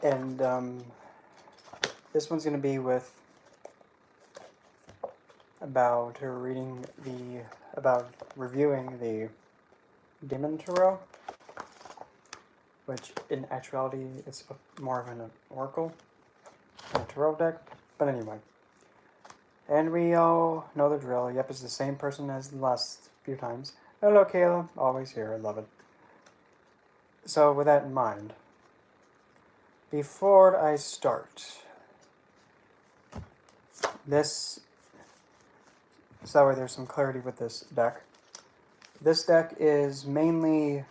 And this one's going to be about reviewing the Demon Tarot, which in actuality is more of an oracle than a tarot deck. But anyway. And we all know the drill. Yep, it's the same person as the last few times. Hello, Kayla. Always here. I love it. So, with that in mind, before I start, so that way there's some clarity with this deck. This deck is mainly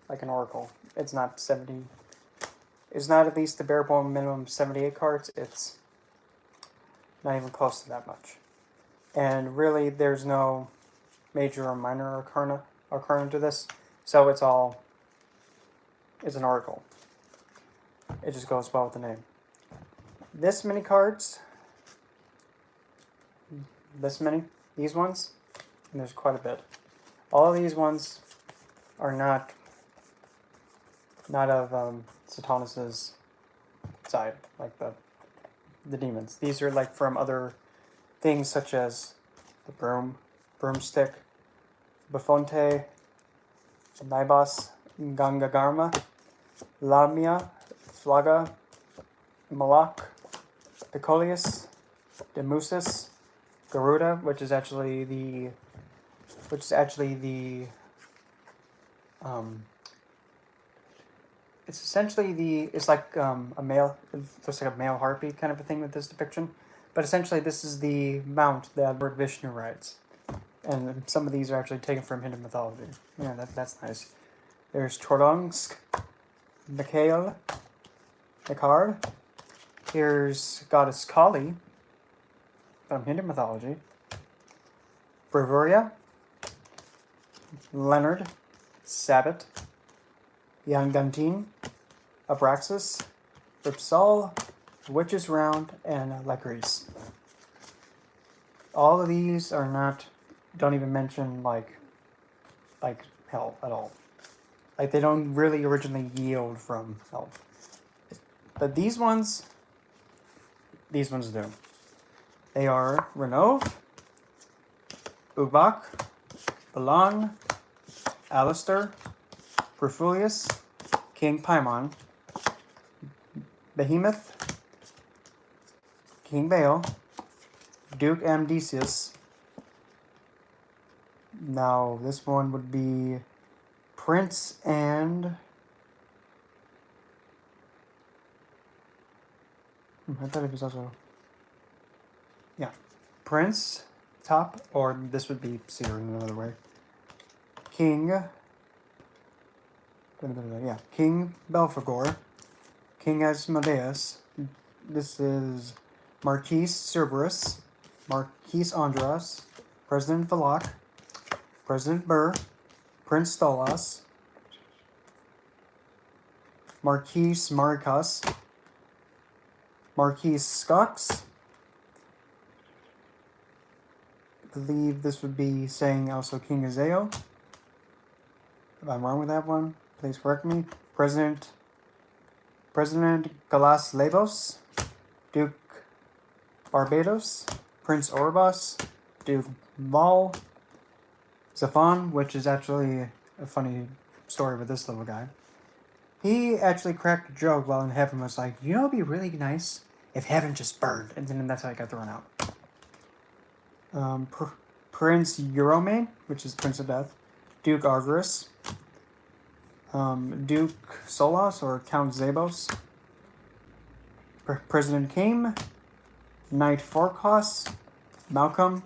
like an oracle. It's not at least the bare bone minimum 78 cards. It's not even close to that much. And really, there's no major or minor arcana to this. So it's an oracle. It just goes well with the name. This many cards, these ones, and there's quite a bit. All of these ones are not of Satanis's side, like the demons. These are like from other things such as the broomstick, Buffonte, Nibos, Gangagarma, Lamia, Flaga, Malak, Picolius, Demusis, Garuda, which is actually the it's essentially it's like a male, it looks like a male harpy kind of a thing with this depiction. But essentially this is the mount that Lord Vishnu rides. And some of these are actually taken from Hindu mythology. Yeah, that's nice. There's Tordongsk, Mikhail, Nikard. Here's Goddess Kali from Hindu mythology. Bravuria, Leonard, Sabbat, Yangantin, Abraxas, Ripsal, Witch's Round, and Lecris. All of these don't even mention like hell at all. Like they don't really originally yield from hell. But these ones do. They are Renov, Ubak, Balan, Alistair, Perfulius, King Paimon, Behemoth, King Baal, Duke Amdicius. Now, this one would be Prince and... I thought it was also... Yeah. Prince, top, or this would be Seer in another way. King... Yeah, King Belphegor, King Asmodeus. This is Marquis Cerberus, Marquis Andras, President Valak, President Burr, Prince Stolas, Marquis Marikas, Marquis Skox. I believe this would be saying also King Azeo. If I'm wrong with that one, please correct me. President Galas Labos, Duke Barbados, Prince Orbos, Duke Mal, Zafan, which is actually a funny story with this little guy. He actually cracked a joke while in heaven, was like, you know, it'd be really nice if heaven just burned, and then that's how he got thrown out. Prince Euromane, which is Prince of Death, Duke Argyrus, Duke Solas or Count Zabos, President Kame, Knight Forkos, Malcolm,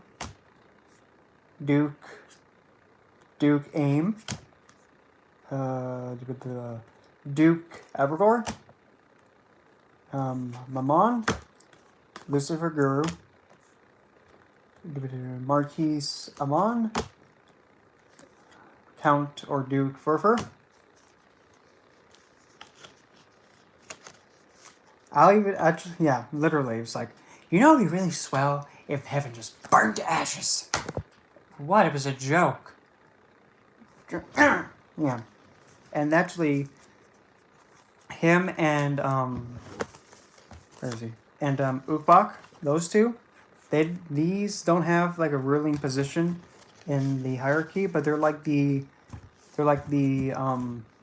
Duke Aim, Duke Abergor, Mammon, Lucifer Guru, Marquis Amon, Count or Duke Furfur. I'll even actually, yeah, literally, it's like, you know, it'd be really swell if heaven just burned to ashes. What? It was a joke. Yeah, and actually, him and Where is he? And Ukbak, those two, these don't have like a ruling position in the hierarchy, but they're like the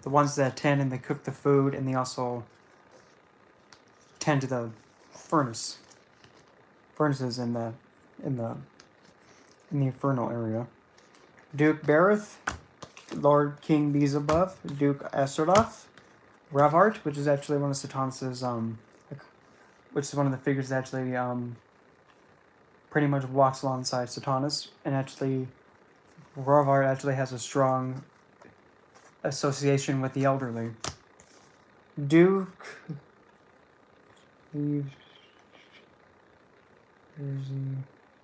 ones that tend and they cook the food, and they also tend to the furnaces in the in the infernal area. Duke Bareth, Lord King Beelzebub, Duke Astaroth, Ravart, which is actually one of Satanis's which is one of the figures that actually pretty much walks alongside Satanus, and actually Ravart actually has a strong association with the elderly. Duke.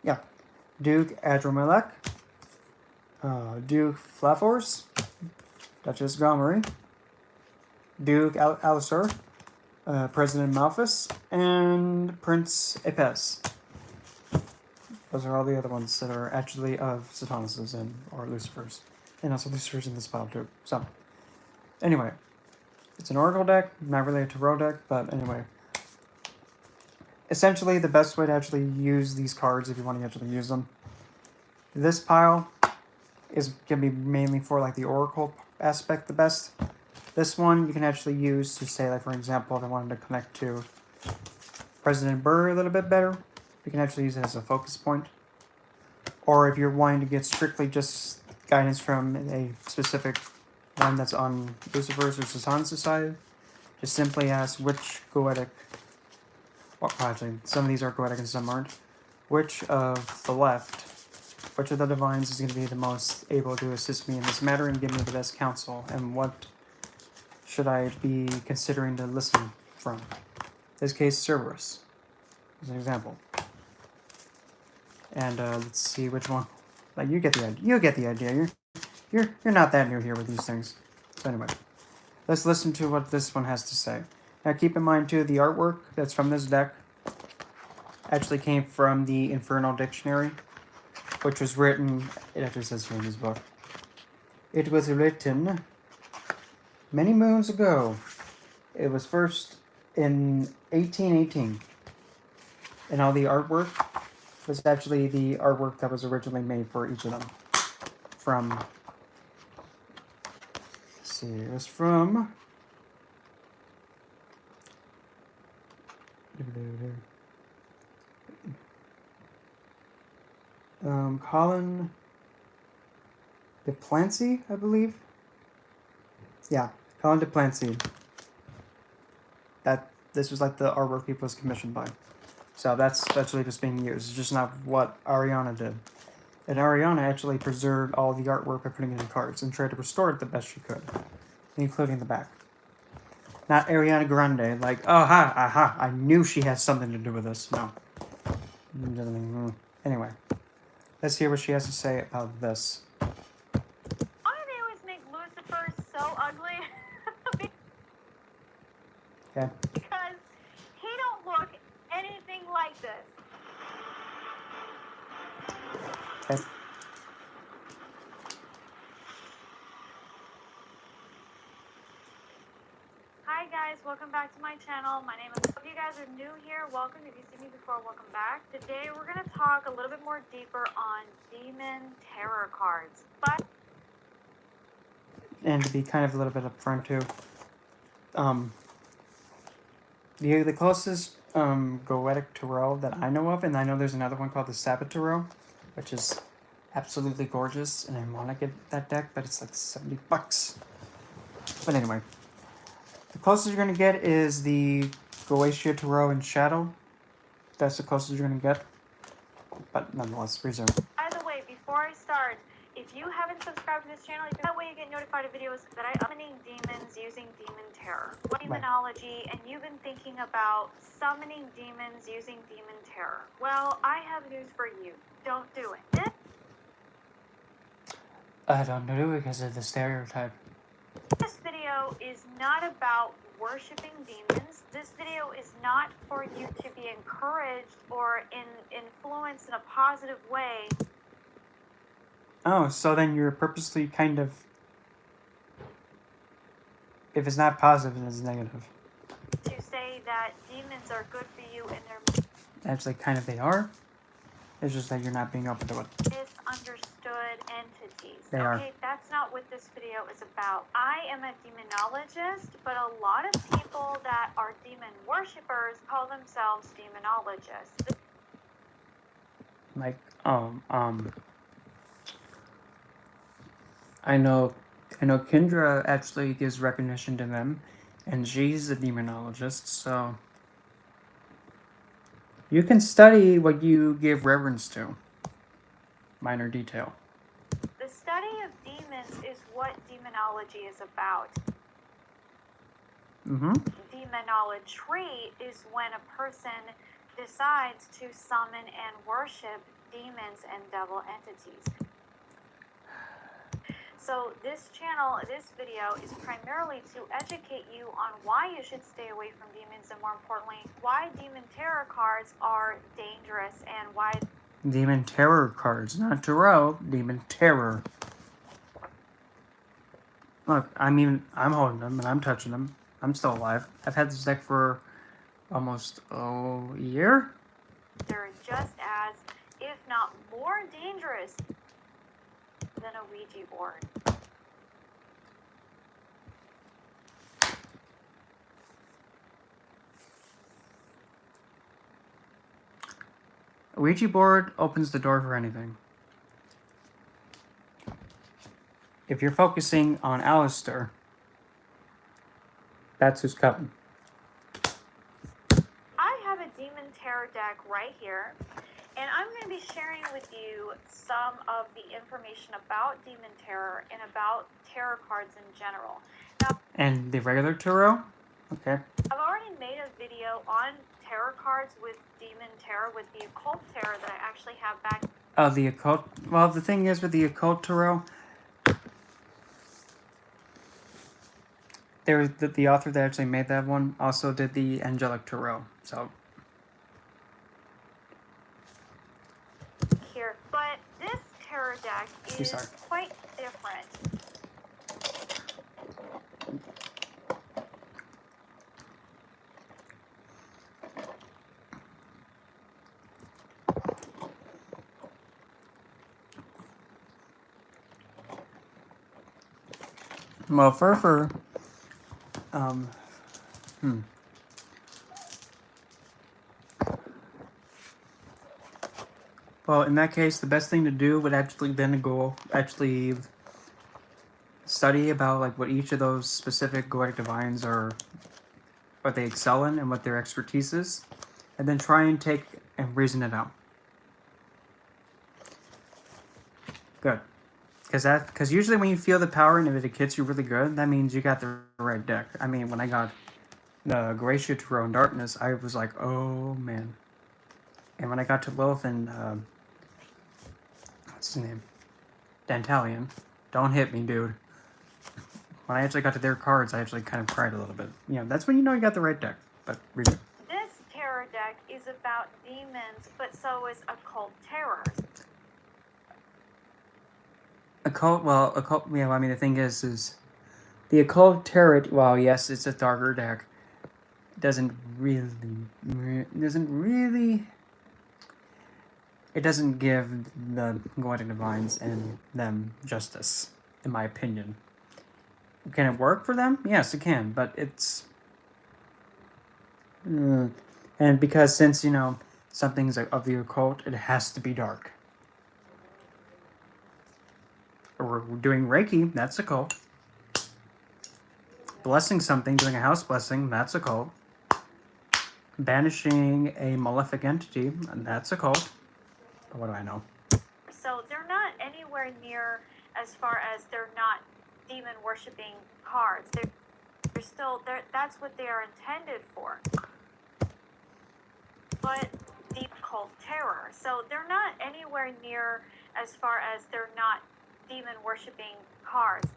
Yeah. Duke Adromelech. Duke Flavors. Duchess Gomery. Duke Alisar. President Malphus. And Prince Epes. Those are all the other ones that are actually of Satanis's or Lucifer's. And also Lucifer's in this pile too. So, anyway. It's an Oracle deck, not related to Row deck, but anyway. Essentially, the best way to actually use these cards, if you want to actually use them, this pile can be mainly for like the Oracle aspect the best. This one you can actually use to say, like for example, if I wanted to connect to President Burr a little bit better, you can actually use it as a focus point. Or if you're wanting to get strictly just guidance from a specific one that's on Lucifer's or Satan's side, just simply ask which goetic, well actually some of these are goetic and some aren't, which of the left, which of the divines is going to be the most able to assist me in this matter and give me the best counsel, and what should I be considering to listen from. In this case, Cerberus as an example. And let's see which one. Like you get the idea. You get the idea. You're not that new here with these things. So anyway, let's listen to what this one has to say. Now keep in mind too, the artwork that's from this deck actually came from the Infernal Dictionary, which was written, it actually says here in this book, it was written many moons ago. It was first in 1818. And all the artwork was actually the artwork that was originally made for each of them. From, let's see, it was from Colin DePlancy, I believe. Yeah, Colin DePlancy. This was like the artwork he was commissioned by. So that's actually just being used. It's just not what Ariana did. And Ariana actually preserved all the artwork by putting it in cards and tried to restore it the best she could, including the back. Not Ariana Grande, like, oh, aha, I knew she had something to do with this. No. Anyway, let's hear what she has to say about this. Why do they always make Lucifer so ugly? Okay. Because he don't look anything like this. Okay. Hi guys, welcome back to my channel. My name is, if you guys are new here, welcome. If you've seen me before, welcome back. Today we're going to talk a little bit more deeper on Demon Terror cards. And to be kind of a little bit upfront too, the closest Goetic Tarot that I know of, and I know there's another one called the Sabbath Tarot, which is absolutely gorgeous, and I want to get that deck, but it's like $70. But anyway, the closest you're going to get is the Goetia Tarot in Shadow. That's the closest you're going to get, but nonetheless, reserve. By the way, before I start, if you haven't subscribed to this channel, that way you get notified of videos that I'm summoning demons using Demon Terror. Demonology, and you've been thinking about summoning demons using Demon Terror. Well, I have news for you. Don't do it. I don't do it because of the stereotype. This video is not about worshiping demons. This video is not for you to be encouraged or influenced in a positive way. Oh, so then you're purposely kind of... If it's not positive, then it's negative. To say that demons are good for you and they're Actually, kind of they are. It's just that you're not being open to it. misunderstood entities. They are. Okay, that's not what this video is about. I am a demonologist, but a lot of people that are demon worshippers call themselves demonologists. Like, I know Kendra actually gives recognition to them, and she's a demonologist, so you can study what you give reverence to. Minor detail. The study of demons is what demonology is about. Mm-hmm. Demonolatry is when a person decides to summon and worship demons and devil entities. So this channel, this video is primarily to educate you on why you should stay away from demons, and more importantly, why demon tarot cards are dangerous and why Demon terror cards, not tarot. Demon terror. Look, I'm holding them and I'm touching them. I'm still alive. I've had this deck for almost a year. they're just as, if not more dangerous than a Ouija board. A Ouija board opens the door for anything. If you're focusing on Alistair, that's who's coming. I have a demon tarot deck right here, and I'm going to be sharing with you some of the information about demon terror and about tarot cards in general. Now, And the regular tarot? Okay. I've already made a video on tarot cards with demon tarot, with the occult tarot that I actually have back. Oh, the occult. Well, the thing is with the occult tarot, there was the author that actually made that one also did the angelic tarot. So Here, but this tarot deck is sorry. quite different. well, Well, in that case, the best thing to do would actually then go actually study about like what each of those specific Goetic divines are, what they excel in and what their expertise is, and then try and take and reason it out. Good. Because usually when you feel the power and if it hits you really good, that means you got the right deck. I mean, when I got the Gracia Tarot in Darkness, I was like, oh man. And when I got to Lilith and, what's his name? Dantalion. Don't hit me, dude. When I actually got to their cards, I actually kind of cried a little bit. You know, that's when you know you got the right deck. But read it. This tarot deck is about demons, but so is occult terror. Occult, yeah, I mean, the thing is the occult tarot, well, yes, it's a darker deck, doesn't give the Goetic divines and them justice, in my opinion. Can it work for them? Yes, it can, but it's... and because since, you know, something's of the occult, it has to be dark. Or we're doing Reiki, that's occult. Blessing something, doing a house blessing, that's occult. Banishing a malefic entity, and that's occult. But what do I know? So they're not anywhere near as far as they're not demon worshipping cards. They're still there. That's what they are intended for. But deep occult terror. So they're not anywhere near as far as they're not demon worshipping cards.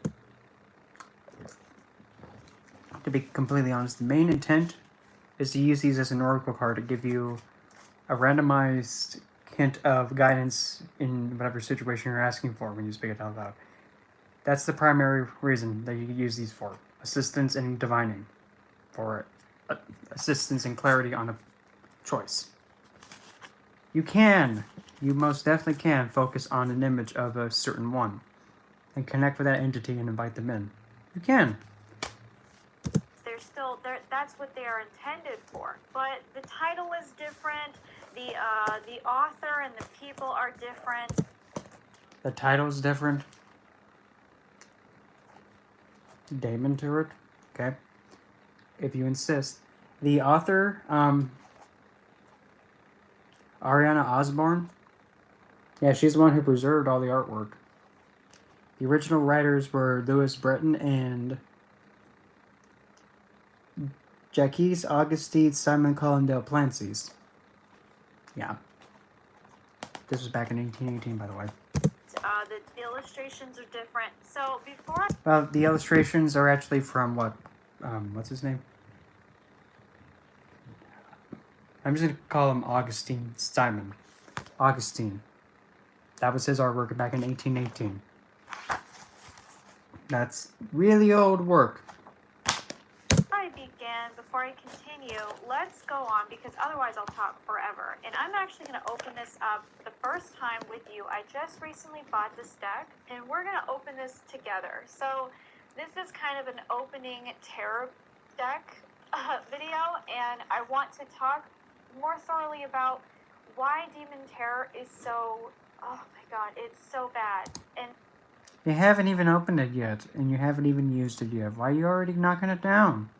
To be completely honest, the main intent is to use these as an oracle card to give you a randomized hint of guidance in whatever situation you're asking for when you speak it out loud. That's the primary reason that you use these for. Assistance and divining for it. assistance and clarity on a choice. You most definitely can focus on an image of a certain one and connect with that entity and invite them in. You can. They're still there. That's what they are intended for. But the title is different. The author and the people are different. The title's different. Damon Turek. Okay. If you insist. The author, Ariana Osborne. Yeah, she's the one who preserved all the artwork. The original writers were Louis Breton and Jacques Augustine Simon Colin Del Plancies. Yeah. This was back in 1818, by the way. The illustrations are different. So before Well, the illustrations are actually from what? What's his name? I'm just going to call him Augustine Simon. Augustine. That was his artwork back in 1818. That's really old work. before I continue, let's go on because otherwise I'll talk forever. And I'm actually going to open this up the first time with you. I just recently bought this deck and we're going to open this together. So this is kind of an opening tarot deck video, and I want to talk more thoroughly about why Demon Terror is so, oh my god, it's so bad. And you haven't even opened it yet, and you haven't even used it yet. Why are you already knocking it down?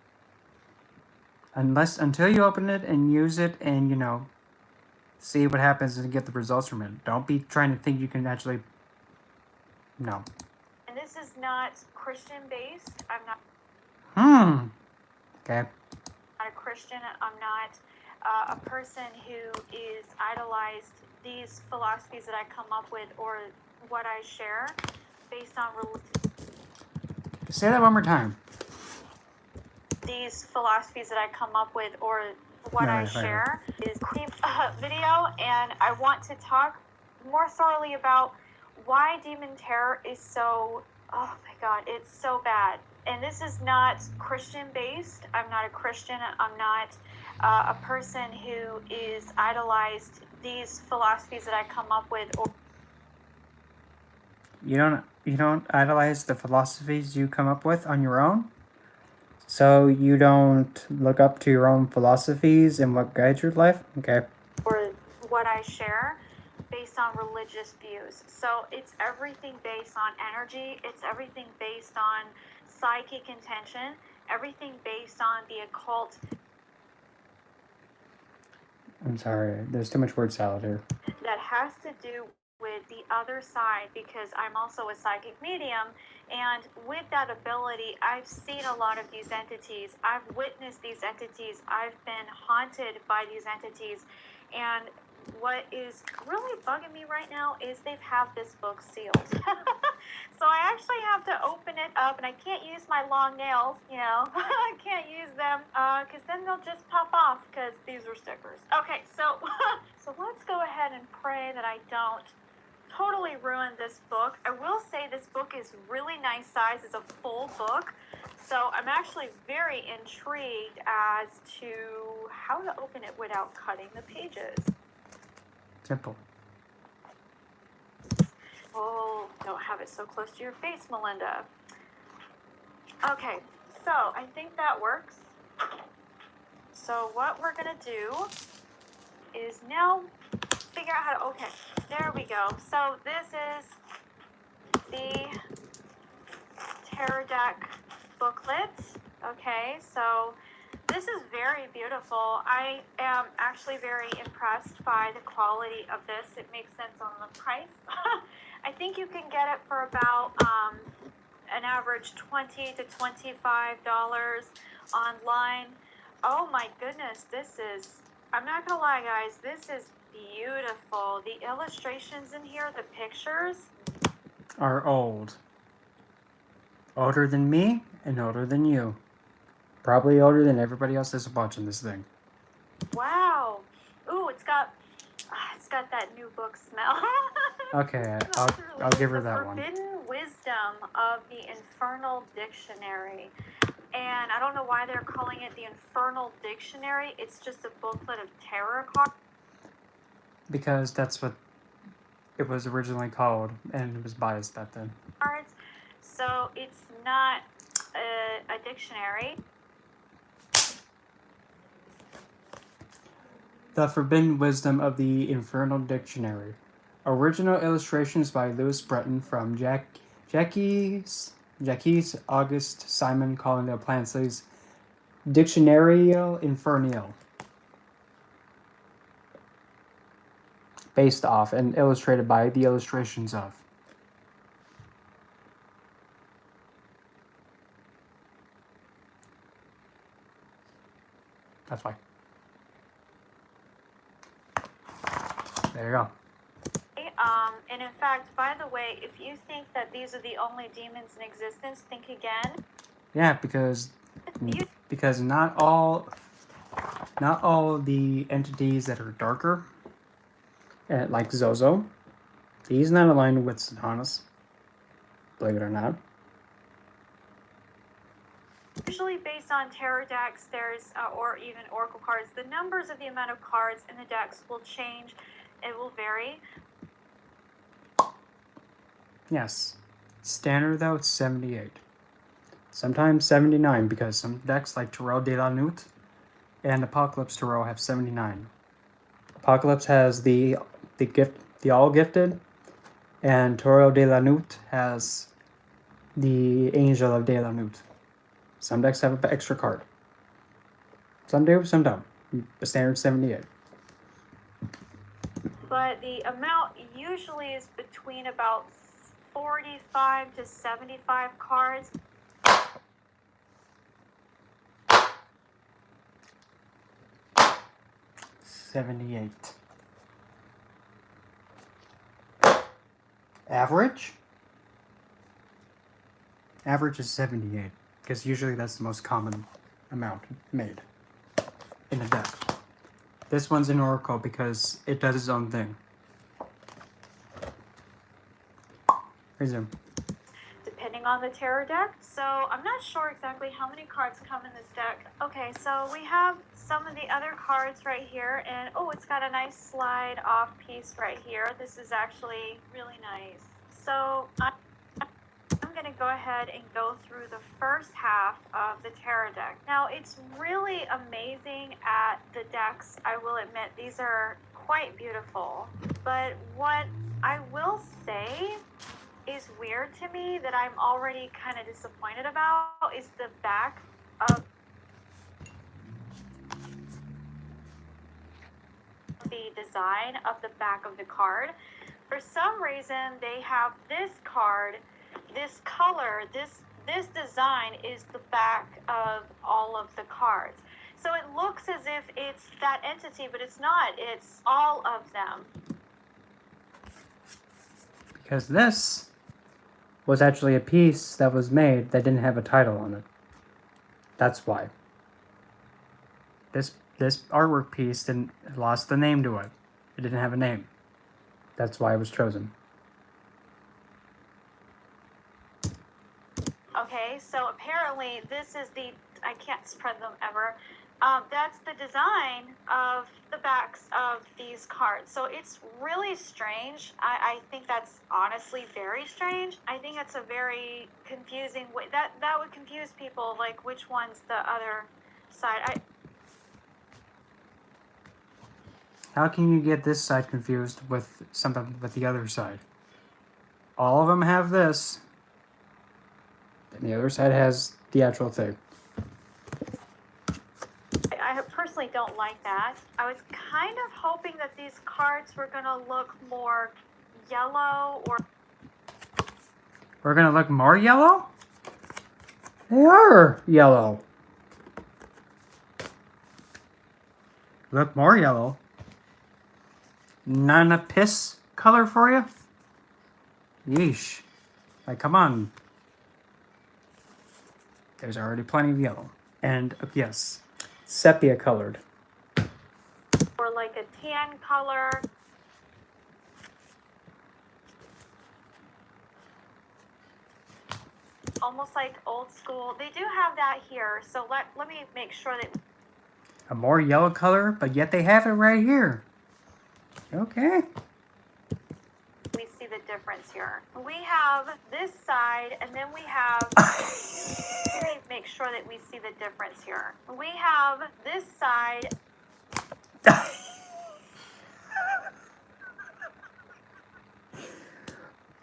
Until you open it and use it and, you know, see what happens and get the results from it. Don't be trying to think you can actually... No. And this is not Christian-based. I'm not... Okay. Not a Christian. I'm not a person who is idolized these philosophies that I come up with or what I share based on Say that one more time. These philosophies that I come up with or what I share is a video, and I want to talk more thoroughly about why Demon Terror is so, oh my god, it's so bad. And this is not Christian based. I'm not a Christian. I'm not a person who is idolized these philosophies that I come up with or You don't idolize the philosophies you come up with on your own? So you don't look up to your own philosophies and what guides your life? Okay. or what I share based on religious views. So it's everything based on energy. It's everything based on psychic intention. Everything based on the occult. I'm sorry. There's too much word salad here. That has to do with the other side, because I'm also a psychic medium, and with that ability I've seen a lot of these entities. I've witnessed these entities. I've been haunted by these entities, and what is really bugging me right now is they've have this book sealed. So I actually have to open it up, and I can't use my long nails, you know. I can't use them because then they'll just pop off because these are stickers. Okay, so so let's go ahead and pray that I don't totally ruin this book. I will say this book is really nice size. It's a full book. So I'm actually very intrigued as to how to open it without cutting the pages. Simple. Oh, don't have it so close to your face, Melinda. Okay, so I think that works. So what we're gonna do is now figure out how to, okay, there we go. So this is the Tarot Deck booklet. Okay, so this is very beautiful. I am actually very impressed by the quality of this. It makes sense on the price. I think you can get it for about an average $20 to $25 online. Oh my goodness, this is, I'm not gonna lie guys, this is beautiful. The illustrations in here, the pictures are old. Older than me and older than you. Probably older than everybody else that's watching this thing. Wow. Ooh, it's got that new book smell. Okay, I'll give her that one. Forbidden Wisdom of the Infernal Dictionary. and I don't know why they're calling it the Infernal Dictionary. It's just a booklet of tarot cards. Because that's what it was originally called, and it was biased back then. So it's not a dictionary. The Forbidden Wisdom of the Infernal Dictionary. Original illustrations by Louis Breton from Jacques Auguste Simon Collin Plansley's Dictionario Infernal. Based off and illustrated by the illustrations of. That's why. There you go. And in fact, by the way, if you think that these are the only demons in existence, think again. Yeah, because not all the entities that are darker, like Zozo, he's not aligned with Satanas, believe it or not. Usually based on tarot decks, there's or even oracle cards, the numbers of the amount of cards in the decks will change. It will vary. Yes. Standard, though, it's 78. Sometimes 79, because some decks like Tarot de la Nuit and Apocalypse Tarot have 79. Apocalypse has the All Gifted, and Tarot de la Nuit has the Angel of de la Nuit. Some decks have an extra card. Some do, some don't. The standard 78. But the amount usually is between about 45 to 75 cards. Average? Average is 78, because usually that's the most common amount made in a deck. This one's an oracle because it does its own thing. Resume. Depending on the tarot deck. So I'm not sure exactly how many cards come in this deck. Okay, so we have some of the other cards right here, and oh, it's got a nice slide off piece right here. This is actually really nice. So I'm going to go ahead and go through the first half of the tarot deck. Now, it's really amazing at the decks. I will admit these are quite beautiful, but what I will say is weird to me that I'm already kind of disappointed about is the back of the design of the back of the card. For some reason, they have this card, this color, this design is the back of all of the cards. So it looks as if it's that entity, but it's not. It's all of them. Because this was actually a piece that was made that didn't have a title on it. That's why. This artwork piece lost the name to it. It didn't have a name. That's why it was chosen. Okay, so apparently this is I can't spread them ever. That's the design of the backs of these cards. So it's really strange. I think that's honestly very strange. I think it's a very confusing way. That would confuse people, like which one's the other side. How can you get this side confused with something with the other side? All of them have this, and the other side has the actual thing. I personally don't like that. I was kind of hoping that these cards were going to look more yellow or... We're going to look more yellow? They are yellow. Look more yellow. Not a piss color for you? Yeesh. Like, come on. There's already plenty of yellow. And, yes, sepia colored. Or like a tan color. almost like old school. They do have that here, so let me make sure that A more yellow color, but yet they have it right here. Okay. we see the difference here. We have this side, and then we have, let me make sure that we see the difference here. We have this side.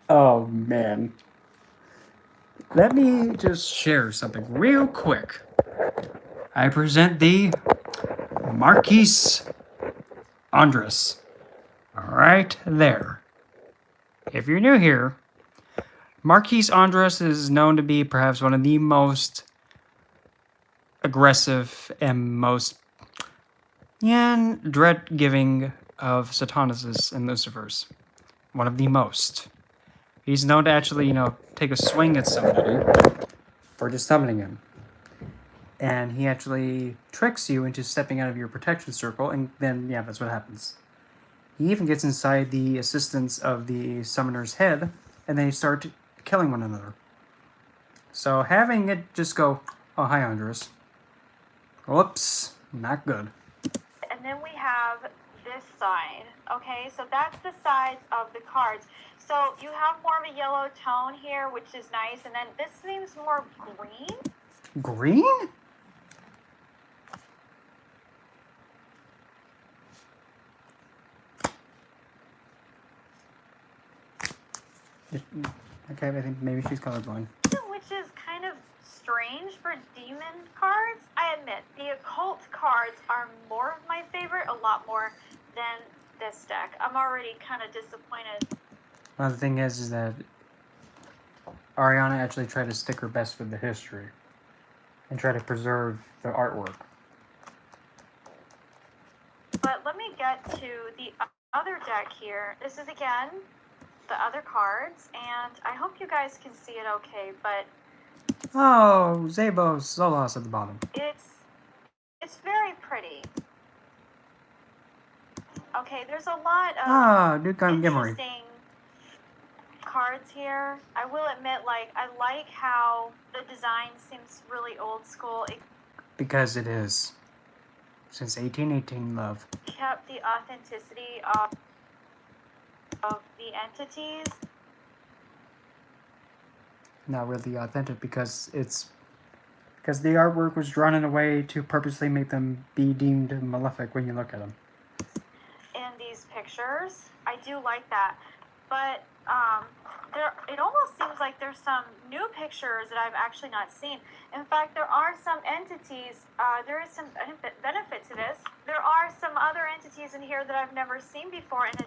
Oh, man. Let me just share something real quick. I present the Marquise Andres. Right there. If you're new here, Marquise Andres is known to be perhaps one of the most aggressive and most dread-giving of Satanuses and Lucifers. One of the most. He's known to actually, take a swing at somebody for just summoning him. And he actually tricks you into stepping out of your protection circle, and then, yeah, that's what happens. He even gets inside the assistants of the summoner's head, and they start killing one another. So having it just go, oh, hi, Andres. Whoops, not good. And then we have this side. Okay, so that's the sides of the cards. So you have more of a yellow tone here, which is nice, and then this seems more green. Green? Okay, I think maybe she's colorblind. Which is kind of strange for demon cards. I admit, the occult cards are more of my favorite, a lot more than this deck. I'm already kind of disappointed. Well, the thing is that Ariana actually tried to stick her best with the history and try to preserve the artwork. But let me get to the other deck here. This is, again, the other cards, and I hope you guys can see it okay, but oh, Zabos Zolos at the bottom. It's very pretty. Okay, there's a lot of interesting cards here. I will admit, I like how the design seems really old school. Because it is. Since 1818, love. Kept the authenticity of the entities. Not really authentic because the artwork was drawn in a way to purposely make them be deemed malefic when you look at them. In these pictures, I do like that, but it almost seems like there's some new pictures that I've actually not seen. In fact, there are some entities. There is some benefit to this. There are some other entities in here that I've never seen before in a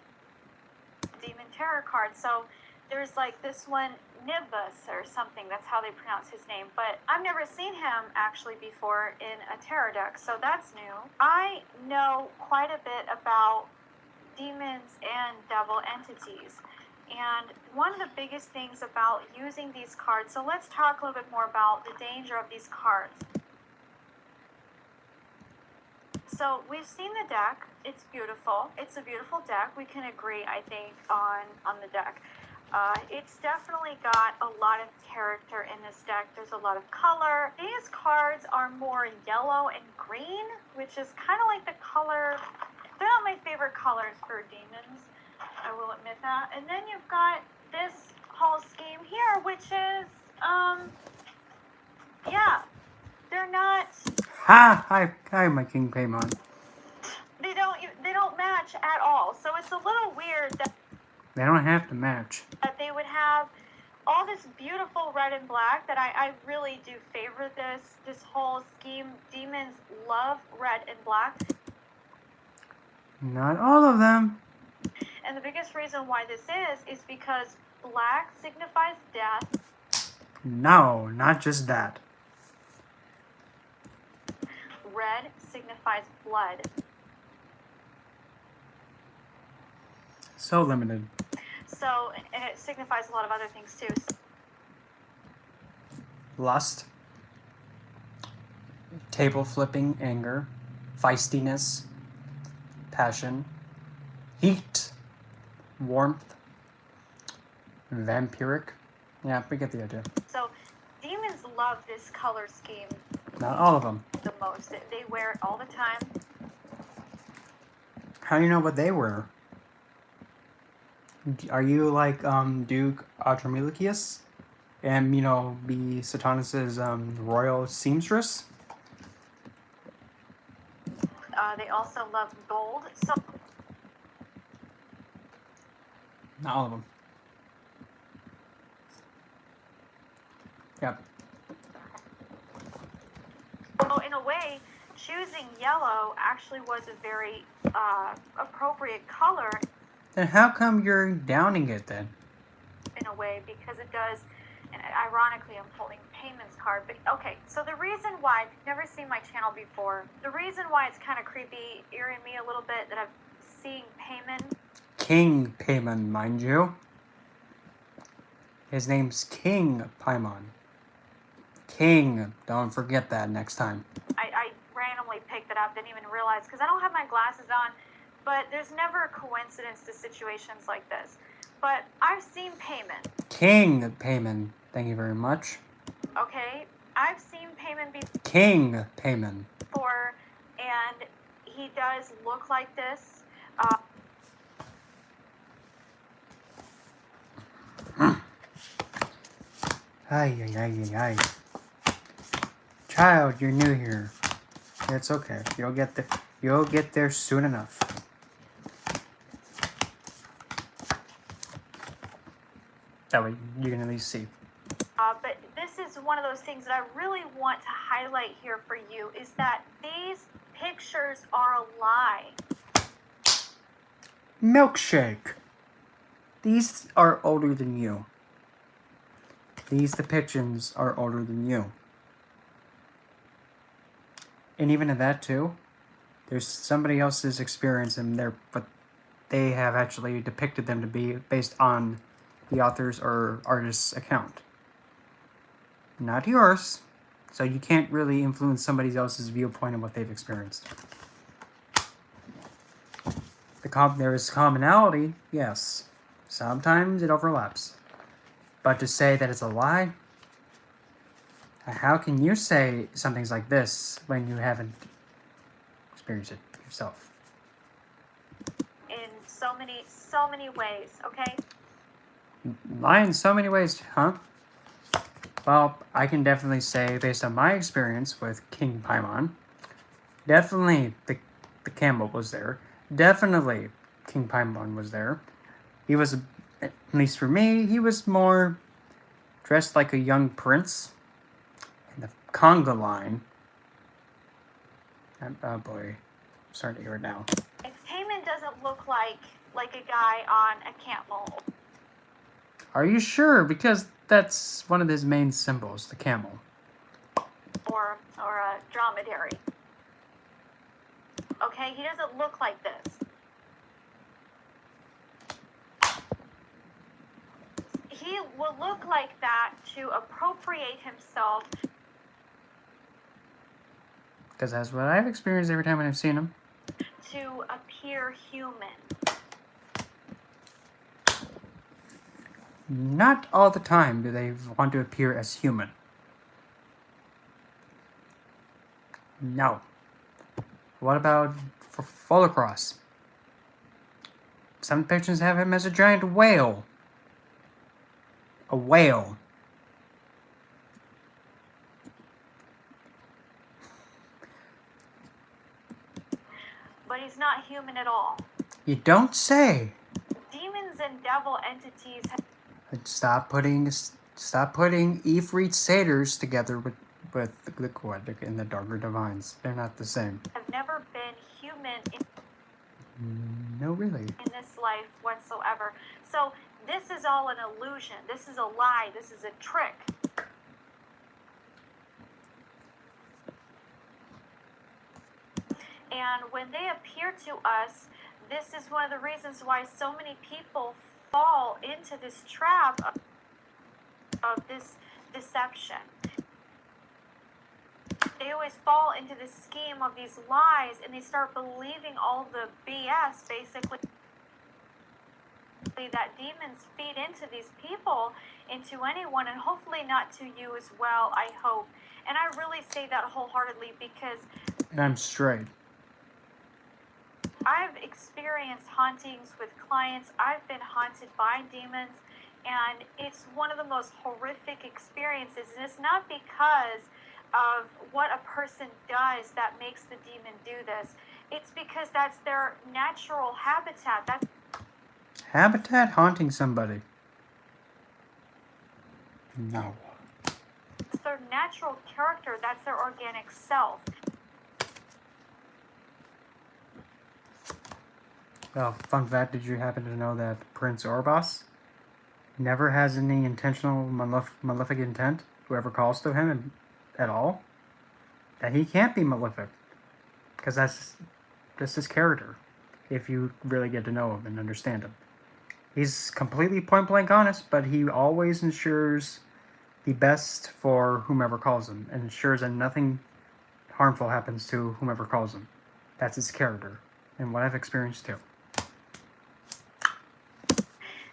Demon Terror card. So there's this one, Nimbus or something. That's how they pronounce his name. But I've never seen him actually before in a Terror deck, so that's new. I know quite a bit about demons and devil entities. And one of the biggest things about using these cards, so let's talk a little bit more about the danger of these cards. So we've seen the deck. It's beautiful. It's a beautiful deck. We can agree, I think, on the deck. It's definitely got a lot of character in this deck. There's a lot of color. These cards are more yellow and green, which is kind of like the color. They're not my favorite colors for demons. I will admit that. And then you've got this whole scheme here, which is, yeah, they're not. Hi, my King Paimon. They don't match at all. So it's a little weird that they don't have to match. That they would have all this beautiful red and black. That I really do favor this whole scheme. Demons love red and black. Not all of them. And the biggest reason why this is because black signifies death. No, not just that. Red signifies blood. So limited. So, and it signifies a lot of other things too. Lust. Table flipping anger. Feistiness. Passion. Heat. Warmth. Vampiric. Yeah, we get the idea. So Demons love this color scheme Not all of them. the most. They wear it all the time. How do you know what they were? Are you like Duke Adramilicus? And, you know, be Satanas' royal seamstress? They also love gold. So Not all of them. Yep. in a way, choosing yellow actually was a very appropriate color Then how come you're downing it then? in a way, because it does, and ironically I'm pulling Payman's card, but okay, so the reason why, if you've never seen my channel before, the reason why it's kind of creepy, eerie me a little bit, that I'm seeing Payman. King Paimon, mind you. His name's King Paimon. King. Don't forget that next time. I randomly picked it up, didn't even realize, because I don't have my glasses on, but there's never a coincidence to situations like this. But I've seen Payman. King Paimon. Thank you very much. Okay, I've seen Payman King Paimon. before, and he does look like this. Ay, ay, ay, ay, ay. Child, you're new here. It's okay. You'll get there. You'll get there soon enough. That way you can at least see. But this is one of those things that I really want to highlight here for you, is that these pictures are a lie. Milkshake. These are older than you. These depictions are older than you. And even in that too, there's somebody else's experience in there, but they have actually depicted them to be based on the author's or artist's account. Not yours. So you can't really influence somebody else's viewpoint of what they've experienced. There is commonality, yes. Sometimes it overlaps. But to say that it's a lie, how can you say something like this when you haven't experienced it yourself? In so many ways, okay? Lie in so many ways, huh? Well, I can definitely say, based on my experience with King Paimon, definitely the camel was there. Definitely King Paimon was there. He was, at least for me, he was more dressed like a young prince. In the conga line. Oh boy, I'm starting to hear it now. Payman doesn't look like a guy on a camel. Are you sure? Because that's one of his main symbols, the camel. Or a dromedary. Okay, he doesn't look like this. He will look like that to appropriate himself. Because that's what I've experienced every time when I've seen him. To appear human. Not all the time do they want to appear as human. No. What about Folacross? Some pictures have him as a giant whale. A whale. But he's not human at all. You don't say. Demons and devil entities Stop putting Ifrit satyrs together with the Quadic and the Darker Divines. They're not the same. have never been human No, really. in this life whatsoever. So this is all an illusion. This is a lie. This is a trick. And when they appear to us, this is one of the reasons why so many people fall into this trap of this deception. They always fall into this scheme of these lies, and they start believing all the BS, basically. that demons feed into these people, into anyone, and hopefully not to you as well, I hope. And I really say that wholeheartedly because And I'm straight. I've experienced hauntings with clients. I've been haunted by demons, and it's one of the most horrific experiences. And it's not because of what a person does that makes the demon do this. It's because that's their natural habitat. That's Habitat haunting somebody. No. their natural character. That's their organic self. Well, fun fact, did you happen to know that Prince Orbas never has any intentional malefic intent, whoever calls to him at all? That he can't be malefic. Because that's just his character, if you really get to know him and understand him. He's completely point blank honest, but he always ensures the best for whomever calls him, and ensures that nothing harmful happens to whomever calls him. That's his character, and what I've experienced too.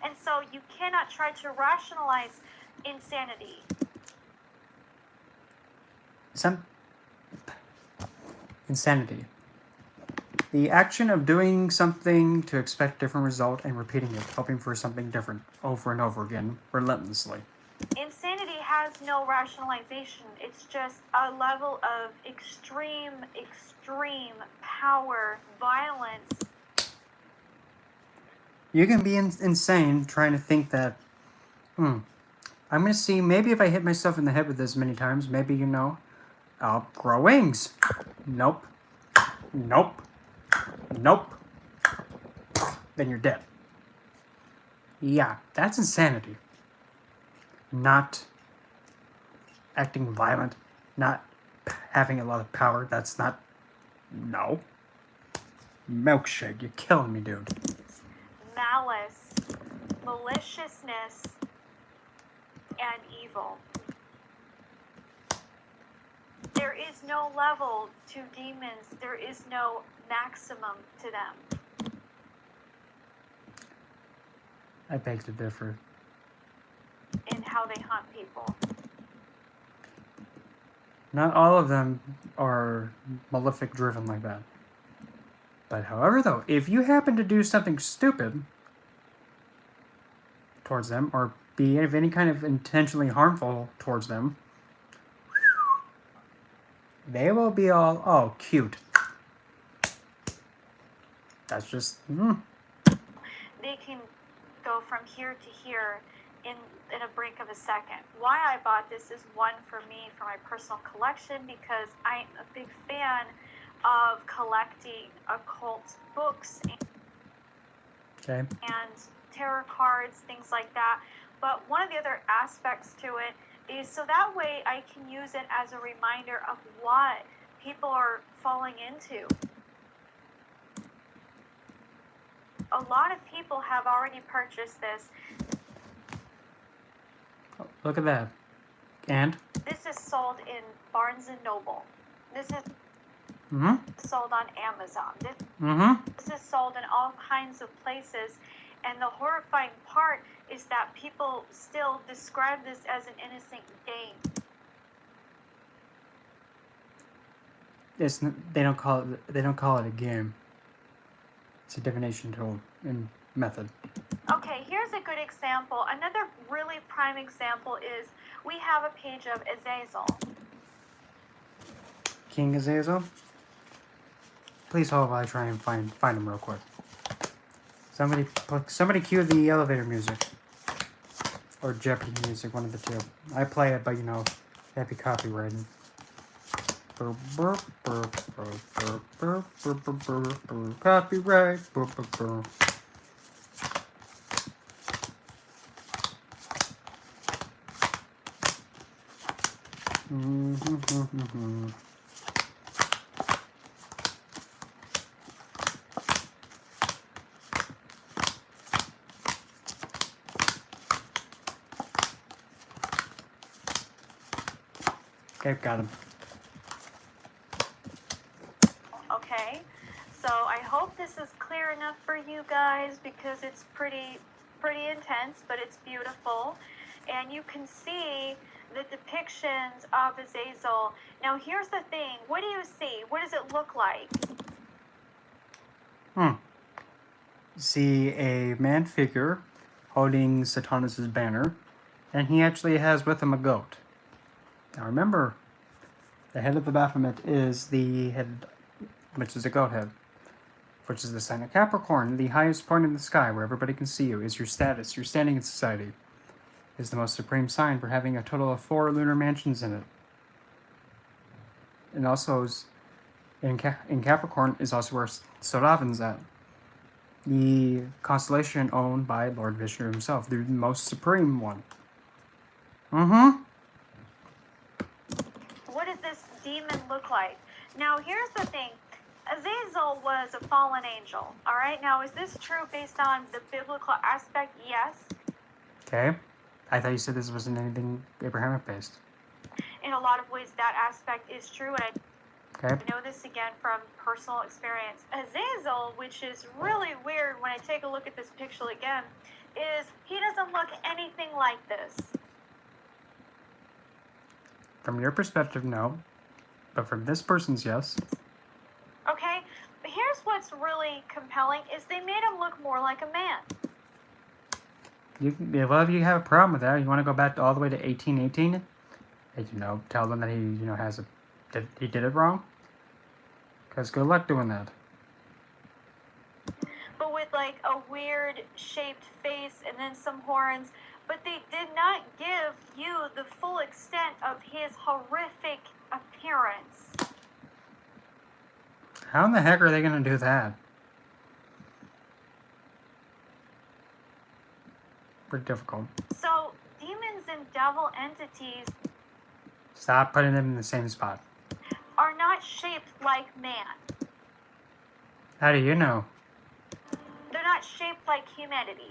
And so you cannot try to rationalize insanity. Insanity. The action of doing something to expect different result and repeating it, hoping for something different over and over again, relentlessly. Insanity has no rationalization. It's just a level of extreme power, violence. You can be insane trying to think that, I'm going to see, maybe if I hit myself in the head with this many times, maybe, I'll grow wings. Nope. Nope. Nope. Then you're dead. Yeah, that's insanity. Not acting violent, not having a lot of power. That's not... No. Milkshake, you're killing me, dude. Malice, maliciousness, and evil. There is no level to demons. There is no maximum to them. I beg to differ. In how they hunt people. Not all of them are malefic driven like that. But however, though, if you happen to do something stupid towards them, or be of any kind of intentionally harmful towards them, they will be all, oh, cute. That's just, They can go from here to here in a brink of a second. Why I bought this is one for me, for my personal collection, because I'm a big fan of collecting occult books okay. and tarot cards, things like that. But one of the other aspects to it is so that way I can use it as a reminder of what people are falling into. A lot of people have already purchased this. Oh, look at that. And? This is sold in Barnes & Noble. This is sold on Amazon. This is sold in all kinds of places. And the horrifying part is that people still describe this as an innocent game. They don't call it a game. It's a divination tool and method. Okay, here's a good example. Another really prime example is we have a page of Azazel. King Azazel? Please hold while I try and find him real quick. Somebody cue the elevator music. Or Jeopardy music, one of the two. I play it, but that'd be copyrighted. Copyright. Okay, got him. Okay, so I hope this is clear enough for you guys because it's pretty pretty intense, but it's beautiful. And you can see the depictions of Azazel. Now, here's the thing. What do you see? What does it look like? See a man figure holding Satanas' banner, and he actually has with him a goat. Now remember, the head of the Baphomet is the head, which is a goat head, which is the sign of Capricorn, the highest point in the sky where everybody can see you, is your status, your standing in society. Is the most supreme sign for having a total of 4 lunar mansions in it. And also, in Capricorn is also where Sodavan's at. The constellation owned by Lord Vishnu himself, the most supreme one. What does this demon look like? Now, here's the thing. Azazel was a fallen angel, all right? Now, is this true based on the biblical aspect? Yes. Okay. I thought you said this wasn't anything Abrahamic based. In a lot of ways, that aspect is true, and Okay. I know this again from personal experience. Azazel, which is really weird when I take a look at this picture again, is he doesn't look anything like this. From your perspective, no. But from this person's, yes. Okay? But here's what's really compelling is they made him look more like a man. Well, if you have a problem with that, you want to go back all the way to 1818, and, tell them that he, he did it wrong. Because good luck doing that. But with like a weird shaped face and then some horns. But they did not give you the full extent of his horrific appearance. How in the heck are they going to do that? Pretty difficult. So, demons and devil entities Stop putting them in the same spot. are not shaped like man. How do you know? They're not shaped like humanity.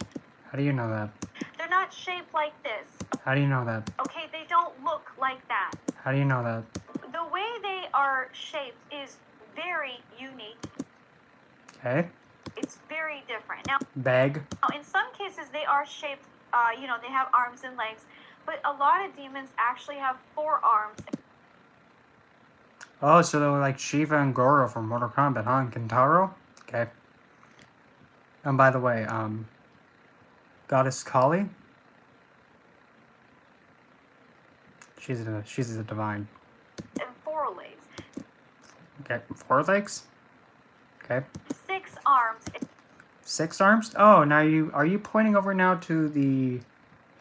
How do you know that? They're not shaped like this. How do you know that? Okay, they don't look like that. How do you know that? The way they are shaped is very unique. Okay. It's very different. Now, Bag. in some cases, they are shaped, they have arms and legs, but a lot of demons actually have 4 arms. Oh, so they're like Shiva and Goro from Mortal Kombat, huh? And Kintaro? Okay. And by the way, Goddess Kali. She's a divine. And 4 legs. Okay, 4 legs. Okay. 6 arms. 6 arms. Oh, now are you pointing over now to the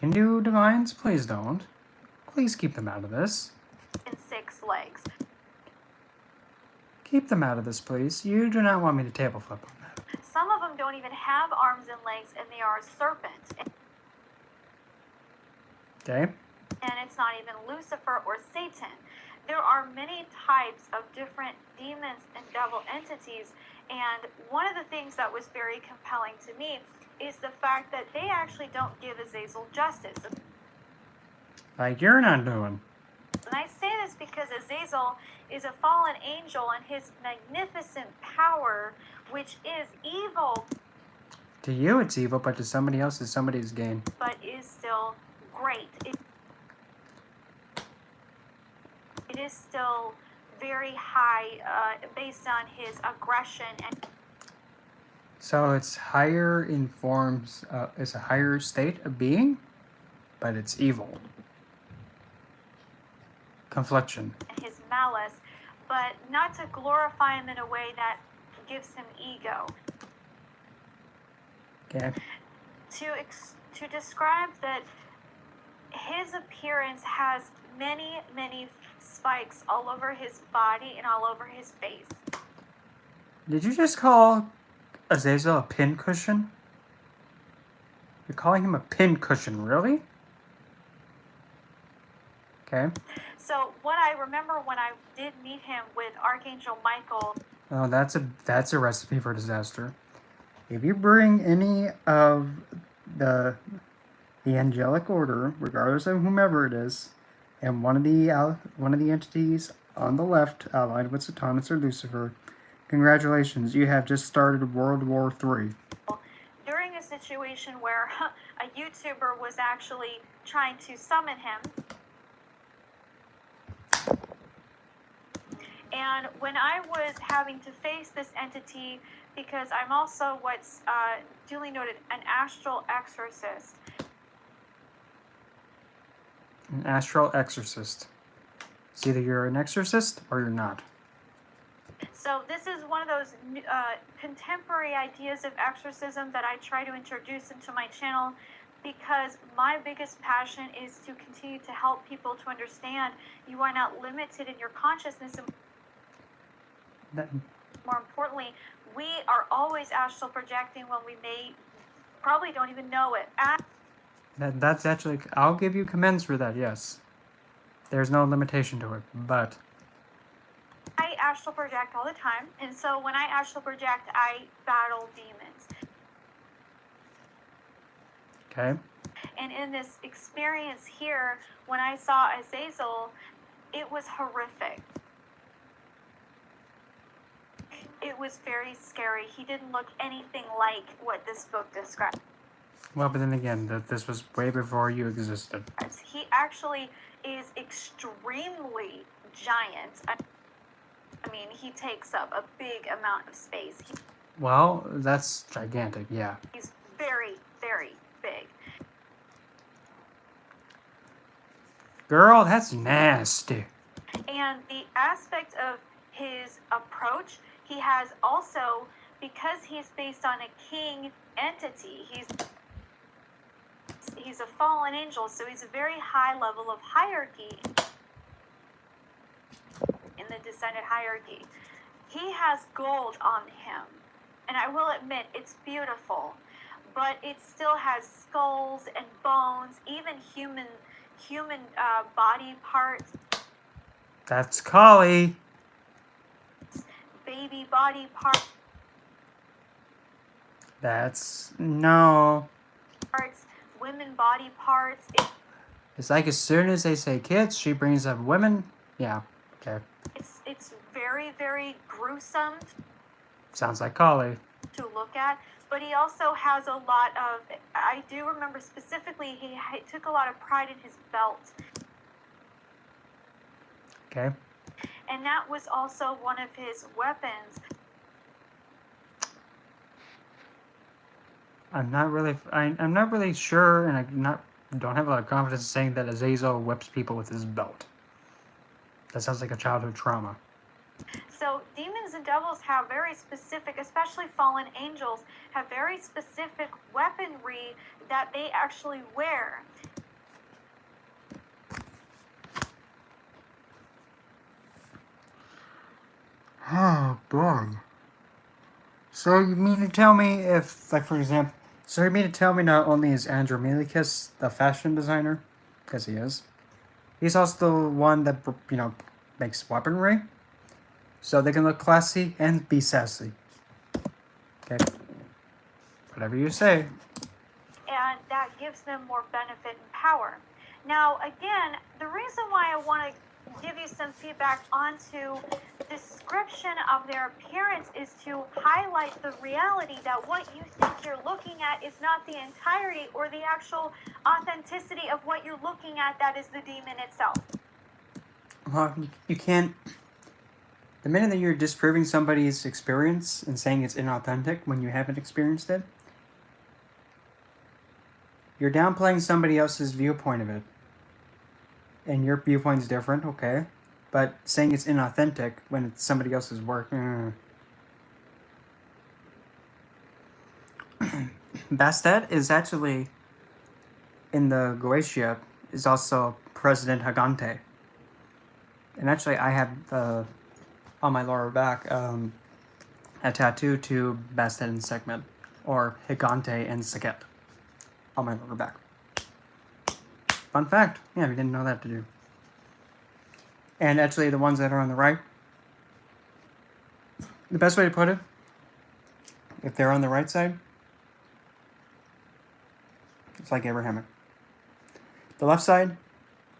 Hindu divines? Please don't. Please keep them out of this. And 6 legs. Keep them out of this, please. You do not want me to table flip on that. Some of them don't even have arms and legs, and they are a serpent. Okay. And it's not even Lucifer or Satan. There are many types of different demons and devil entities, and one of the things that was very compelling to me is the fact that they actually don't give Azazel justice. Like you're not doing. And I say this because Azazel is a fallen angel, and his magnificent power, which is evil, To you it's evil, but to somebody else it's somebody's gain. but is still great. It is still very high based on his aggression and So it's higher in forms, it's a higher state of being, but it's evil. Confliction. his malice, but not to glorify him in a way that gives him ego. Okay. To describe that his appearance has many, many spikes all over his body and all over his face. Did you just call Azazel a pincushion? You're calling him a pincushion, really? Okay. So what I remember when I did meet him with Archangel Michael, Oh, that's a recipe for disaster. If you bring any of the angelic order, regardless of whomever it is, and one of the entities on the left allied with Satanas or Lucifer, congratulations, you have just started World War III. during a situation where a YouTuber was actually trying to summon him. And when I was having to face this entity, because I'm also what's duly noted an astral exorcist. An astral exorcist. It's either you're an exorcist or you're not. So this is one of those contemporary ideas of exorcism that I try to introduce into my channel, because my biggest passion is to continue to help people to understand you are not limited in your consciousness. And more importantly, we are always astral projecting when we probably don't even know it. That's actually, I'll give you commends for that, yes. There's no limitation to it, but I astral project all the time, and so when I astral project, I battle demons. okay. And in this experience here, when I saw Azazel, it was horrific. It was very scary. He didn't look anything like what this book describes. Well, but then again, this was way before you existed. He actually is extremely giant. I mean, he takes up a big amount of space. Well, that's gigantic, yeah. He's very, very big. Girl, that's nasty. And the aspect of his approach, he has also, because he's based on a king entity, he's a fallen angel, so he's a very high level of hierarchy in the descended hierarchy. He has gold on him, and I will admit it's beautiful, but it still has skulls and bones, even human body parts. That's Kali. Baby body parts. That's no. Women body parts. It's like as soon as they say kids, she brings up women. Yeah, okay. It's very, very gruesome. Sounds like Kali. To look at, but he also has a lot of. I do remember specifically he took a lot of pride in his belt. Okay. And that was also one of his weapons. I'm not really sure, and don't have a lot of confidence in saying that Azazel whips people with his belt. That sounds like a childhood trauma. So demons and devils have very specific, especially fallen angels, have very specific weaponry that they actually wear. Oh boy. So you mean to tell me if, like, for example, so you mean to tell me not only is Andrew Milikis the fashion designer, because he is, he's also the one that, makes weaponry, so they can look classy and be sassy. Okay. Whatever you say. And that gives them more benefit and power. Now, again, the reason why I want to give you some feedback onto the description of their appearance is to highlight the reality that what you think you're looking at is not the entirety or the actual authenticity of what you're looking at that is the demon itself. Well, you can't. The minute that you're disproving somebody's experience and saying it's inauthentic when you haven't experienced it, you're downplaying somebody else's viewpoint of it. And your viewpoint's different, okay? But saying it's inauthentic when it's somebody else's work. Bastet is actually, in the Goetia, is also President Hagante. And actually, I have on my lower back a tattoo to Bastet and Sekhmet, or Higante and Sekhet, on my lower back. Fun fact. Yeah, we didn't know that to do. And actually, the ones that are on the right, the best way to put it, if they're on the right side, it's like Abrahamic. The left side,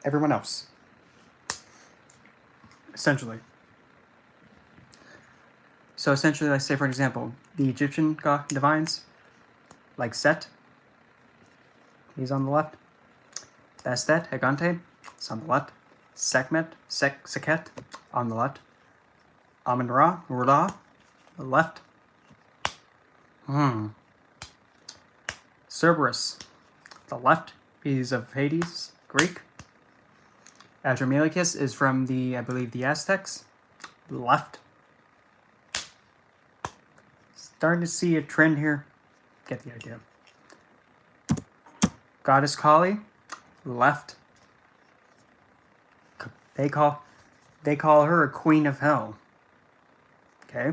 everyone else. Essentially. So essentially, like, say for example, the Egyptian divines like Set. He's on the left. Bastet, Hegante, it's on the left. Sekhmet, Sekhet, on the left. Amun-Ra, Ra, the left. Cerberus, the left. He's of Hades, Greek. Adramilichus is from the, I believe, the Aztecs, left. Starting to see a trend here. Get the idea. Goddess Kali, left. They call her a queen of hell. Okay.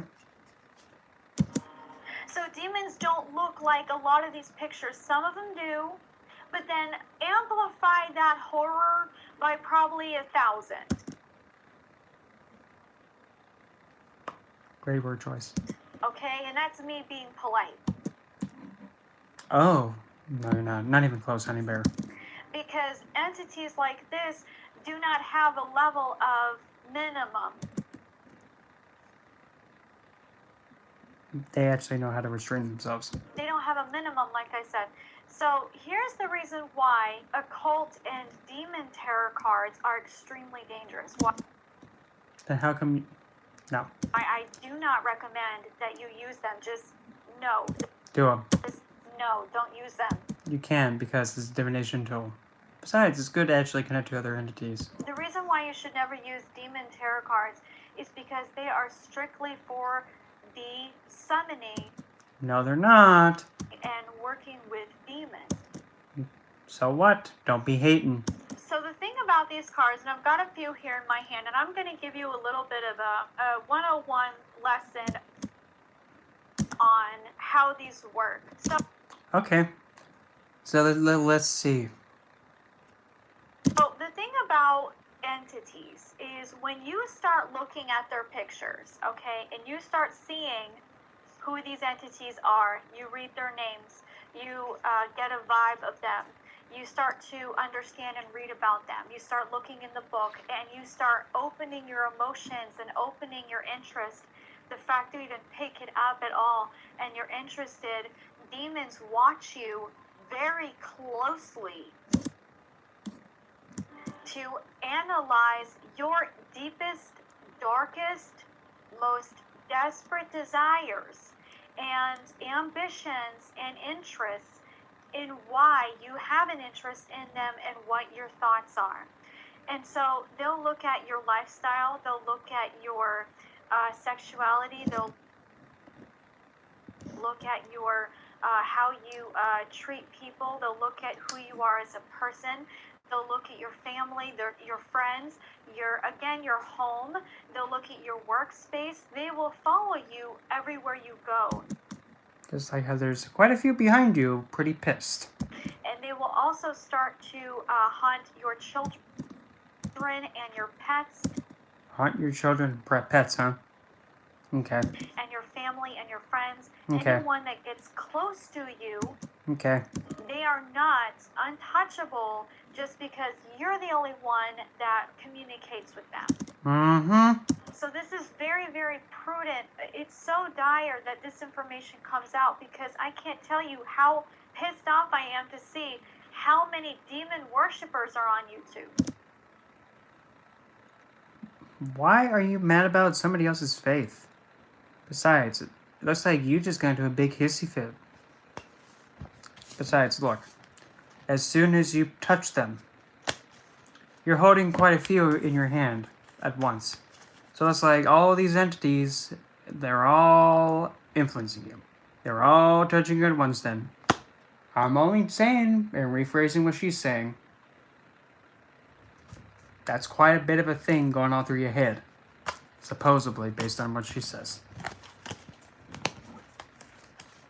So demons don't look like a lot of these pictures. Some of them do, but then amplify that horror by probably 1,000. Great word choice. Okay, and that's me being polite. Oh, no, you're not. Not even close, honey bear. Because entities like this do not have a level of minimum. They actually know how to restrain themselves. They don't have a minimum, like I said. So here's the reason why occult and demon tarot cards are extremely dangerous. Why? Then how come no. I do not recommend that you use them. Just no. Do them. Just no, don't use them. You can, because it's a divination tool. Besides, it's good to actually connect to other entities. The reason why you should never use demon tarot cards is because they are strictly for the summoning No, they're not. and working with demons. So what? Don't be hating. So the thing about these cards, and I've got a few here in my hand, and I'm going to give you a little bit of a 101 lesson on how these work. So, Okay. So let's see. so the thing about entities is when you start looking at their pictures, okay, and you start seeing who these entities are, you read their names, you get a vibe of them, you start to understand and read about them, you start looking in the book, and you start opening your emotions and opening your interest, the fact that you even pick it up at all and you're interested, demons watch you very closely to analyze your deepest, darkest, most desperate desires and ambitions and interests in why you have an interest in them and what your thoughts are. And so they'll look at your lifestyle, they'll look at your sexuality, they'll look at your how you treat people, they'll look at who you are as a person, they'll look at your family, your friends, your home, they'll look at your workspace, they will follow you everywhere you go. Just like how there's quite a few behind you, pretty pissed. And they will also start to hunt your children and your pets. Hunt your children, pets, huh? Okay. And your family and your friends. Okay. Anyone that gets close to you, Okay. they are not untouchable just because you're the only one that communicates with them. Mm-hmm. So this is very, very prudent. It's so dire that this information comes out because I can't tell you how pissed off I am to see how many demon worshippers are on YouTube. Why are you mad about somebody else's faith? Besides, it looks like you just got into a big hissy fit. Besides, look. As soon as you touch them, you're holding quite a few in your hand at once. So it's like all of these entities, they're all influencing you. They're all touching you at once then. I'm only saying and rephrasing what she's saying. That's quite a bit of a thing going on through your head. Supposedly, based on what she says.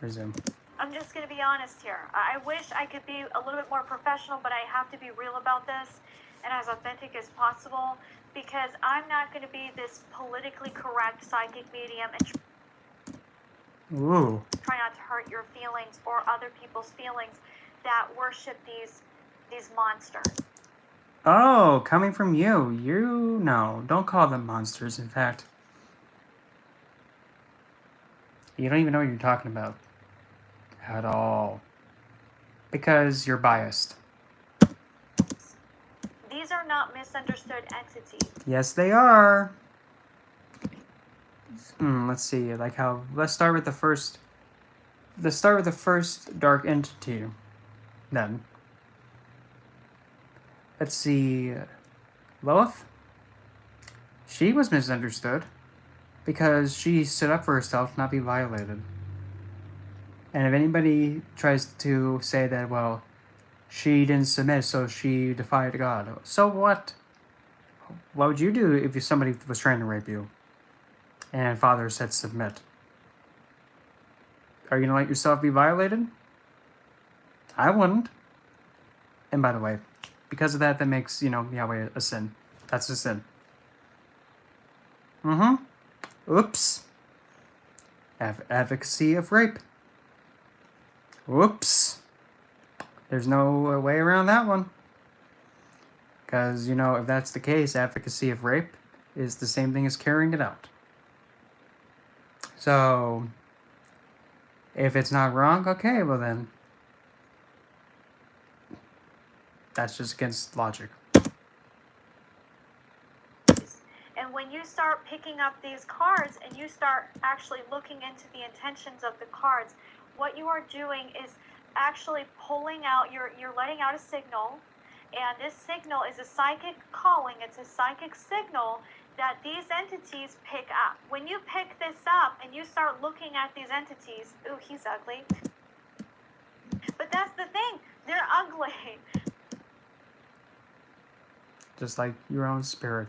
Resume. I'm just going to be honest here. I wish I could be a little bit more professional, but I have to be real about this and as authentic as possible because I'm not going to be this politically correct psychic medium and Ooh. try not to hurt your feelings or other people's feelings that worship these monsters. Oh, coming from you. No, don't call them monsters, in fact. You don't even know what you're talking about. At all. Because you're biased. These are not misunderstood entities. Yes, they are. Let's see. Like how? Let's start with the first. Let's start with the first dark entity. Then. Let's see. Lilith. She was misunderstood because she stood up for herself, not be violated. And if anybody tries to say that, well, she didn't submit, so she defied God. So what? What would you do if somebody was trying to rape you? And Father said submit. Are you going to let yourself be violated? I wouldn't. And by the way, because of that, that makes, Yahweh a sin. That's a sin. Oops. Advocacy of rape. Whoops. There's no way around that one. Because, if that's the case, advocacy of rape is the same thing as carrying it out. So, if it's not wrong, okay, well then, that's just against logic. And when you start picking up these cards and you start actually looking into the intentions of the cards, what you are doing is actually pulling out, you're letting out a signal, and this signal is a psychic calling. It's a psychic signal that these entities pick up. When you pick this up and you start looking at these entities, ooh, he's ugly. But that's the thing, they're ugly. Just like your own spirit.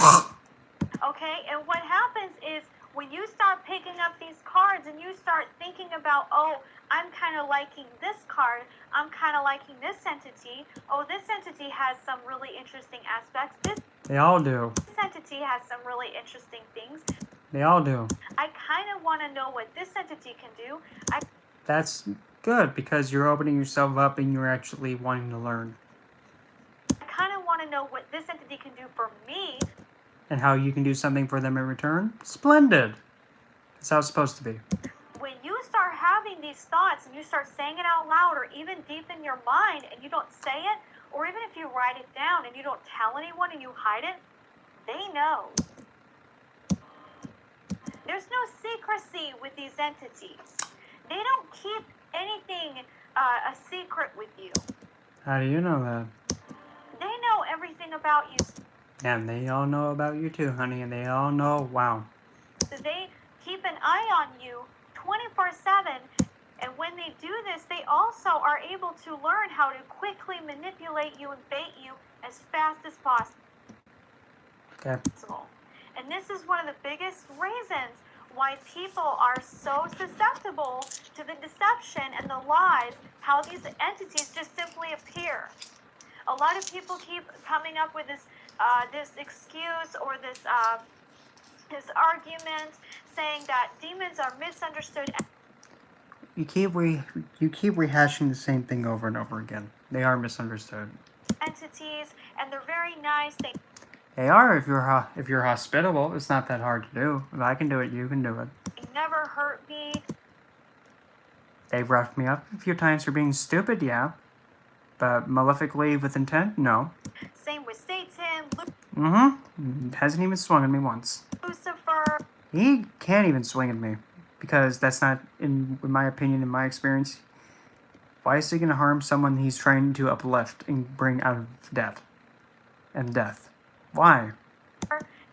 Okay, and what happens is when you start picking up these cards and you start thinking about, oh, I'm kind of liking this card, I'm kind of liking this entity, oh, this entity has some really interesting aspects, They all do. this entity has some really interesting things. They all do. I kind of want to know what this entity can do. That's good, because you're opening yourself up and you're actually wanting to learn. I kind of want to know what this entity can do for me. And how you can do something for them in return? Splendid. That's how it's supposed to be. When you start having these thoughts and you start saying it out loud, or even deep in your mind and you don't say it, or even if you write it down and you don't tell anyone and you hide it, they know. There's no secrecy with these entities. They don't keep anything a secret with you. How do you know that? They know everything about you. And they all know about you too, honey, and they all know, wow. So they keep an eye on you 24/7, and when they do this, they also are able to learn how to quickly manipulate you and bait you as fast as possible. Okay. And this is one of the biggest reasons why people are so susceptible to the deception and the lies, how these entities just simply appear. A lot of people keep coming up with this excuse or this argument saying that demons are misunderstood. You keep rehashing the same thing over and over again. They are misunderstood. Entities, and they're very nice. They are if you're hospitable. It's not that hard to do. If I can do it, you can do it. They never hurt me. They've roughed me up a few times for being stupid, yeah. But malefically with intent, no. Same with Satan, Hasn't even swung at me once. Lucifer. He can't even swing at me. Because that's not, in my opinion, in my experience. Why is he going to harm someone he's trying to uplift and bring out of death? And death. Why?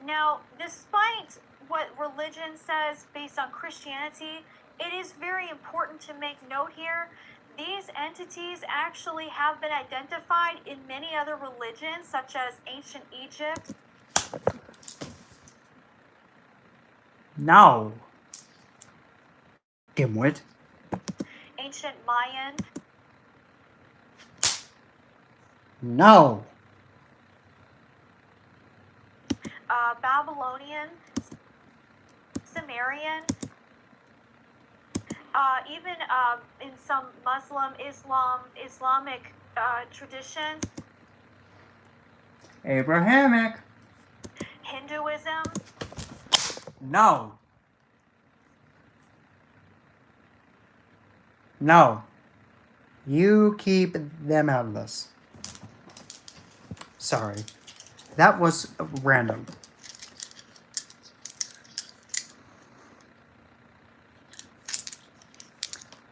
Now, despite what religion says based on Christianity, it is very important to make note here. These entities actually have been identified in many other religions, such as ancient Egypt. No. Dimwit. Ancient Mayan. No. Babylonian. Sumerian. Even in some Islamic traditions. Abrahamic. Hinduism. No. No. You keep them out of this. Sorry. That was random.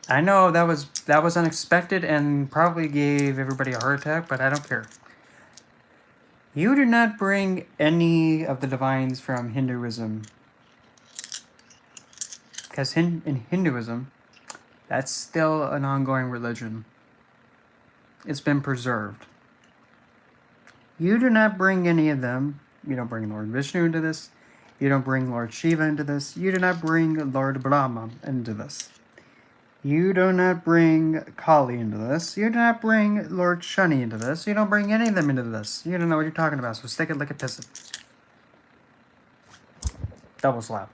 I know that was unexpected and probably gave everybody a heart attack, but I don't care. You do not bring any of the divines from Hinduism. Because in Hinduism, that's still an ongoing religion. It's been preserved. You do not bring any of them. You don't bring Lord Vishnu into this. You don't bring Lord Shiva into this. You do not bring Lord Brahma into this. You do not bring Kali into this. You do not bring Lord Shani into this. You don't bring any of them into this. You don't know what you're talking about, so stick it like a piston. Double slap.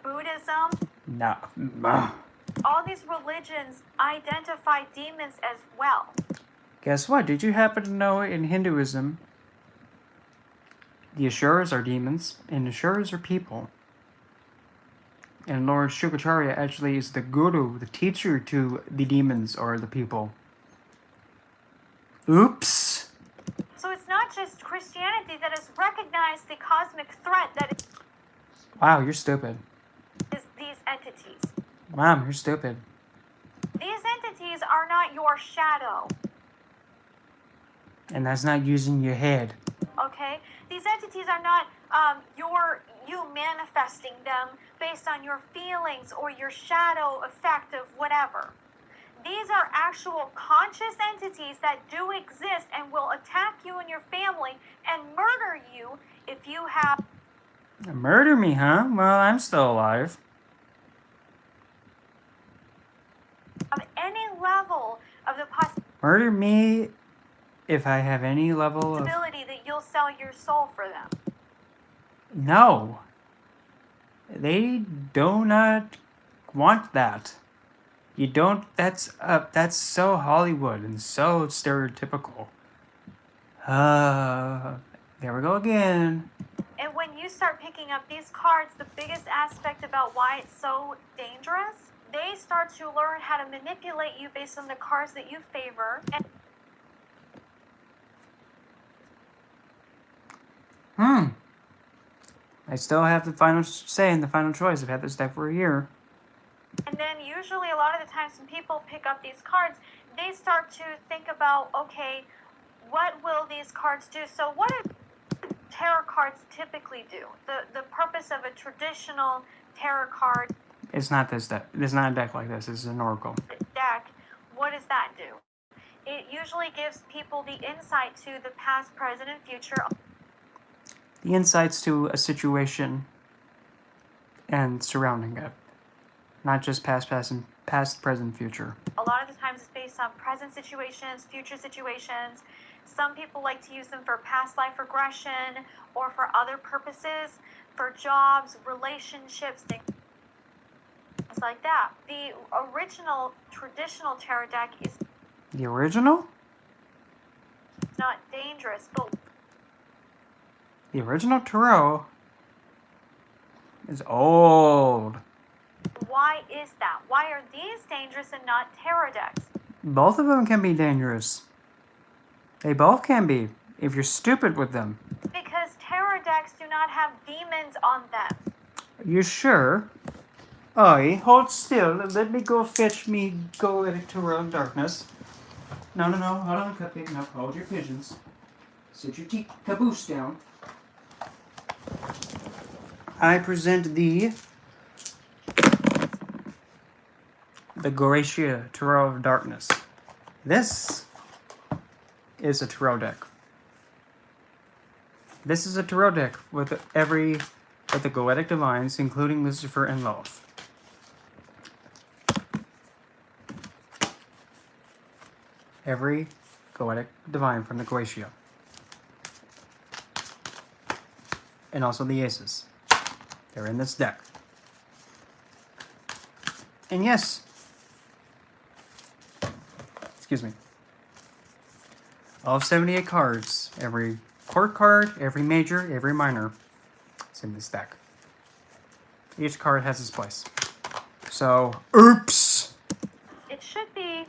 Buddhism. No. All these religions identify demons as well. Guess what? Did you happen to know in Hinduism, the Asuras are demons, and Asuras are people. And Lord Shukracharya actually is the guru, the teacher to the demons or the people. Oops! So it's not just Christianity that has recognized the cosmic threat that Wow, you're stupid. is these entities. Mom, you're stupid. These entities are not your shadow, And that's not using your head. okay? These entities are not you manifesting them based on your feelings or your shadow effect of whatever. These are actual conscious entities that do exist and will attack you and your family and murder you if you have Murder me, huh? Well, I'm still alive. any level of the Murder me if I have any level of... possibility that you'll sell your soul for them. No. They do not want that. You don't... That's so Hollywood and so stereotypical. There we go again. And when you start picking up these cards, the biggest aspect about why it's so dangerous, they start to learn how to manipulate you based on the cards that you favor. And I still have the final say and the final choice. I've had this deck for a year. And then usually a lot of the times when people pick up these cards, they start to think about, okay, what will these cards do? So what do tarot cards typically do? The purpose of a traditional tarot card It's not this deck. It's not a deck like this. It's an oracle. deck, what does that do? It usually gives people the insight to the past, present, and future. The insights to a situation and surrounding it. Not just past, present, future. A lot of the times it's based on present situations, future situations. Some people like to use them for past life regression or for other purposes, for jobs, relationships, things like that. The original traditional tarot deck is The original? not dangerous, but The original tarot is old. why is that? Why are these dangerous and not tarot decks? Both of them can be dangerous. They both can be, if you're stupid with them. Because tarot decks do not have demons on them. You sure? Oi, hold still. Let me go fetch me go at it to World Darkness. No. Hold on, Cupcake. No, hold your pigeons. Sit your caboose down. I present the Goretia Tarot of Darkness. This is a tarot deck. This is a tarot deck with the Goetic Divines, including Lucifer and Lilith. Every Goetic Divine from the Goetia. And also the Aces. They're in this deck. And yes, excuse me, all 78 cards, every court card, every major, every minor, is in this deck. Each card has its place. So, oops! It should be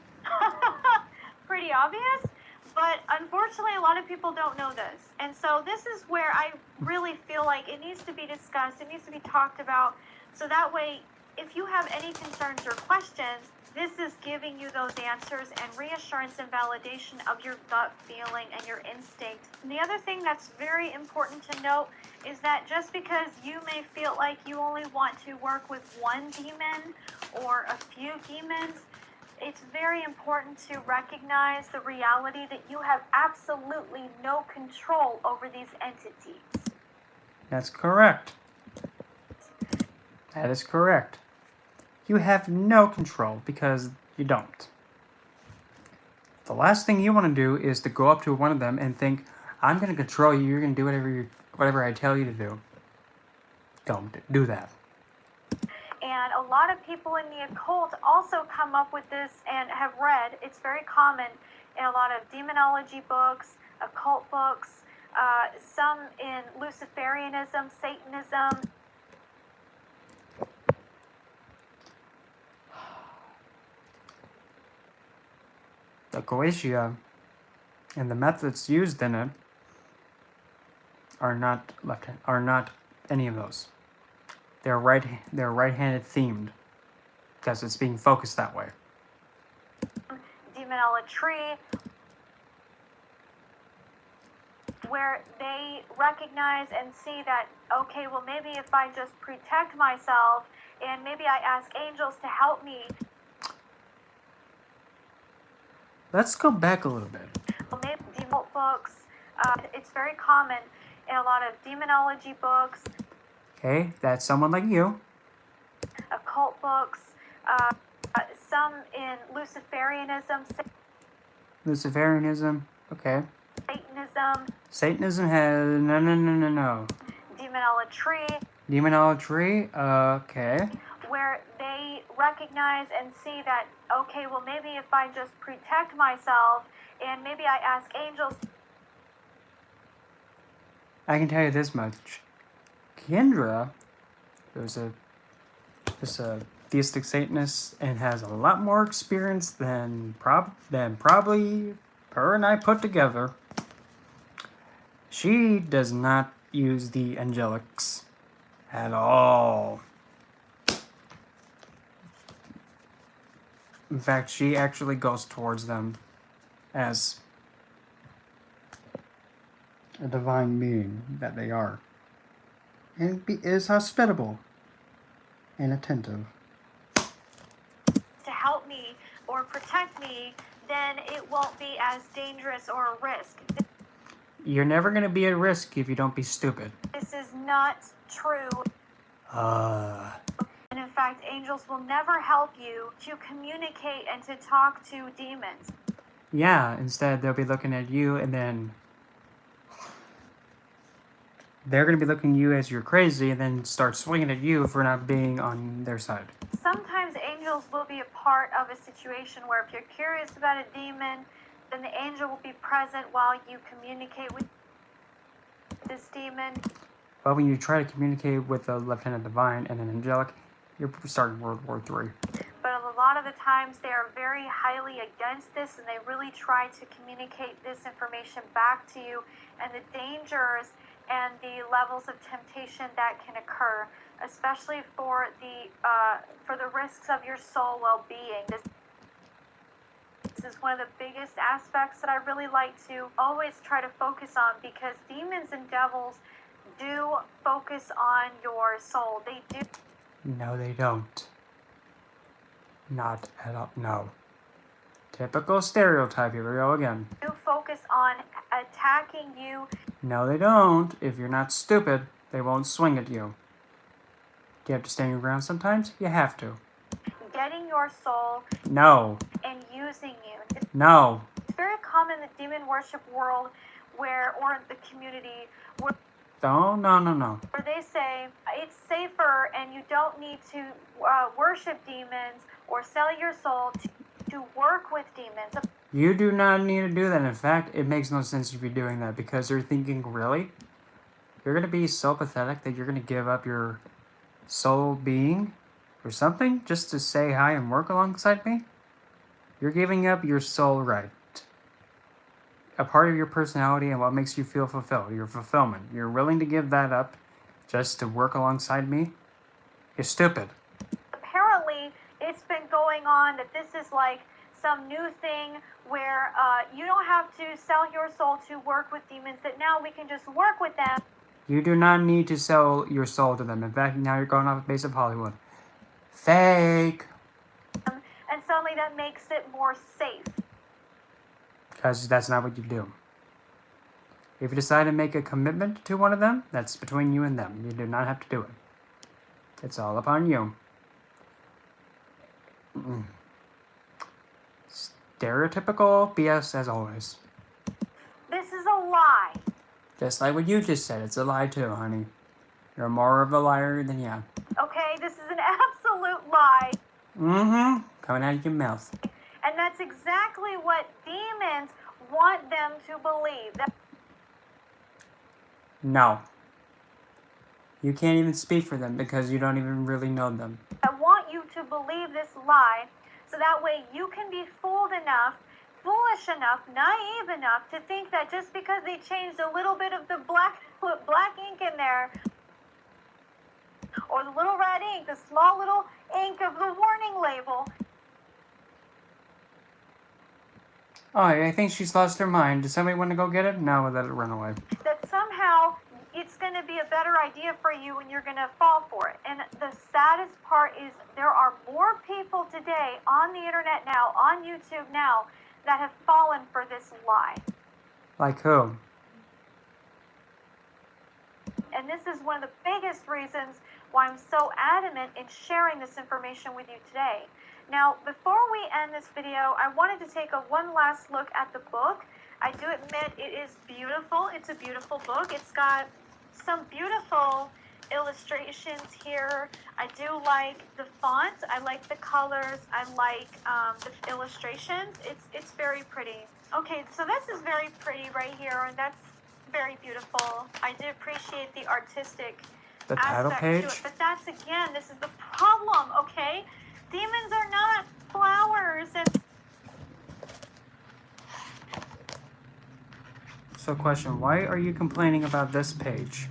Pretty obvious, but unfortunately a lot of people don't know this. And so this is where I really feel like it needs to be discussed, it needs to be talked about, so that way if you have any concerns or questions, this is giving you those answers and reassurance and validation of your gut feeling and your instinct. And the other thing that's very important to note is that just because you may feel like you only want to work with one demon or a few demons, it's very important to recognize the reality that you have absolutely no control over these entities. That's correct. That is correct. You have no control because you don't. The last thing you want to do is to go up to one of them and think, I'm going to control you, you're going to do whatever I tell you to do. Don't do that. And a lot of people in the occult also come up with this and have read, it's very common in a lot of demonology books, occult books, some in Luciferianism, Satanism. The Goetia and the methods used in it are not any of those. They're right-handed themed because it's being focused that way. Demonolatry, where they recognize and see that, okay, well maybe if I just protect myself and maybe I ask angels to help me. Let's go back a little bit. Well, maybe default books, it's very common in a lot of demonology books. Okay, that's someone like you. Occult books, some in Luciferianism, Luciferianism, okay. Satanism. Satanism has no. Demonolatry. Demonolatry, okay. Where they recognize and see that, okay, well maybe if I just protect myself and maybe I ask angels. I can tell you this much. Kendra is a theistic Satanist and has a lot more experience than probably her and I put together. She does not use the angelics at all. In fact, she actually goes towards them as a divine being that they are, and is hospitable and attentive. To help me or protect me, then it won't be as dangerous or a risk. You're never going to be at risk if you don't be stupid. This is not true. And in fact, angels will never help you to communicate and to talk to demons. Yeah, instead they'll be looking at you and then they're going to be looking at you as you're crazy and then start swinging at you for not being on their side. Sometimes angels will be a part of a situation where if you're curious about a demon, then the angel will be present while you communicate with this demon. But when you try to communicate with a Lieutenant Divine and an angelic, you're starting World War III. But a lot of the times they are very highly against this and they really try to communicate this information back to you and the dangers and the levels of temptation that can occur, especially for the risks of your soul well-being. This is one of the biggest aspects that I really like to always try to focus on, because demons and devils do focus on your soul. They do. No, they don't. Not at all. No. Typical stereotype. Here we go again. Do focus on attacking you. No, they don't. If you're not stupid, they won't swing at you. Do you have to stand your ground sometimes? You have to. Getting your soul. No. And using you. No. It's very common in the demon worship world or in the community where No. where they say it's safer and you don't need to worship demons or sell your soul to work with demons. You do not need to do that. In fact, it makes no sense if you're doing that, because they're thinking, really? You're going to be so pathetic that you're going to give up your soul being or something just to say hi and work alongside me? You're giving up your soul right. A part of your personality and what makes you feel fulfilled. Your fulfillment. You're willing to give that up just to work alongside me? You're stupid. Apparently, it's been going on that this is like some new thing where you don't have to sell your soul to work with demons, that now we can just work with them. You do not need to sell your soul to them. In fact, now you're going off the base of Hollywood. Fake! And suddenly that makes it more safe. Because that's not what you do. If you decide to make a commitment to one of them, that's between you and them. You do not have to do it. It's all upon you. Stereotypical BS as always. This is a lie. Just like what you just said, it's a lie too, honey. You're more of a liar than yeah. Okay, this is an absolute lie. Mm-hmm. Coming out of your mouth. And that's exactly what demons want them to believe. No. You can't even speak for them because you don't even really know them. I want you to believe this lie so that way you can be foolish enough, naive enough to think that just because they changed a little bit of the black ink in there, or the little red ink, the small little ink of the warning label. Oh, I think she's lost her mind. Does somebody want to go get it? No, we'll let it run away. That somehow it's going to be a better idea for you and you're going to fall for it. And the saddest part is there are more people today on the internet now, on YouTube now, that have fallen for this lie. Like who? And this is one of the biggest reasons why I'm so adamant in sharing this information with you today. Now, before we end this video, I wanted to take one last look at the book. I do admit it is beautiful. It's a beautiful book. It's got some beautiful illustrations here. I do like the font. I like the colors. I like the illustrations. It's very pretty. Okay, so this is very pretty right here, and that's very beautiful. I do appreciate the artistic title aspect page? to it. But that's, again, this is the problem, okay? Demons are not flowers. And So question, why are you complaining about this page?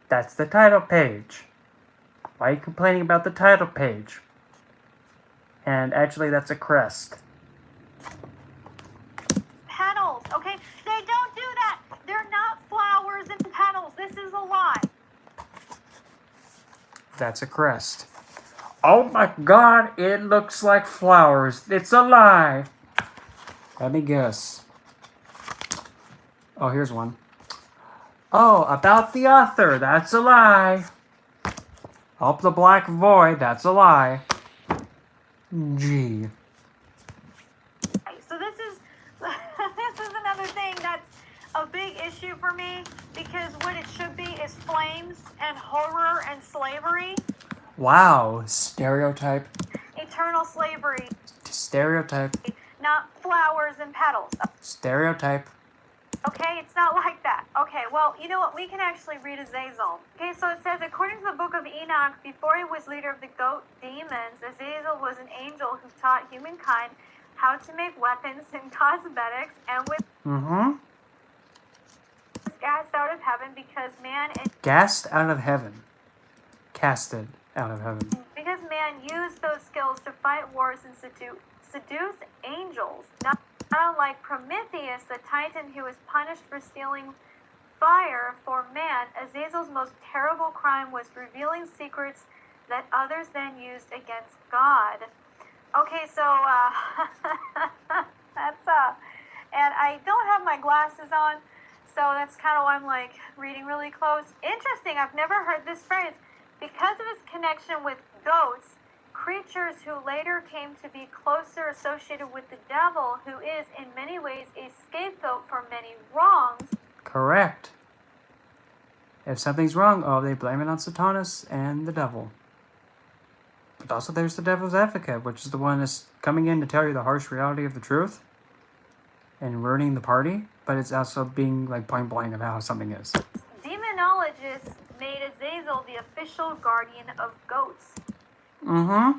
That's the title page. Why are you complaining about the title page? And actually, that's a crest. petals, okay? They don't do that. They're not flowers and petals. This is a lie. That's a crest. Oh my god, it looks like flowers. It's a lie. Let me guess. Oh, here's one. Oh, about the author. That's a lie. Up the Black Void. That's a lie. Gee. So this is this is another thing that's a big issue for me, because what it should be is flames and horror and slavery. Wow. Stereotype. Eternal slavery. Stereotype. Not flowers and petals. Stereotype. Okay, it's not like that. Okay, well, you know what? We can actually read Azazel. Okay, so it says, according to the book of Enoch, before he was leader of the goat demons, Azazel was an angel who taught humankind how to make weapons and cosmetics, and was cast out of heaven because man Gassed out of heaven. Casted out of heaven. because man used those skills to fight wars and seduce angels. Not unlike Prometheus, the Titan who was punished for stealing fire for man, Azazel's most terrible crime was revealing secrets that others then used against God. Okay, so that's and I don't have my glasses on, so that's kind of why I'm like reading really close. Interesting, I've never heard this phrase. Because of his connection with goats, creatures who later came to be closer associated with the devil, who is in many ways a scapegoat for many wrongs. Correct. If something's wrong, oh, they blame it on Satanas and the devil. But also there's the devil's advocate, which is the one that's coming in to tell you the harsh reality of the truth and ruining the party, but it's also being like point blank of how something is. Demonologists made Azazel the official guardian of goats. Mm-hmm.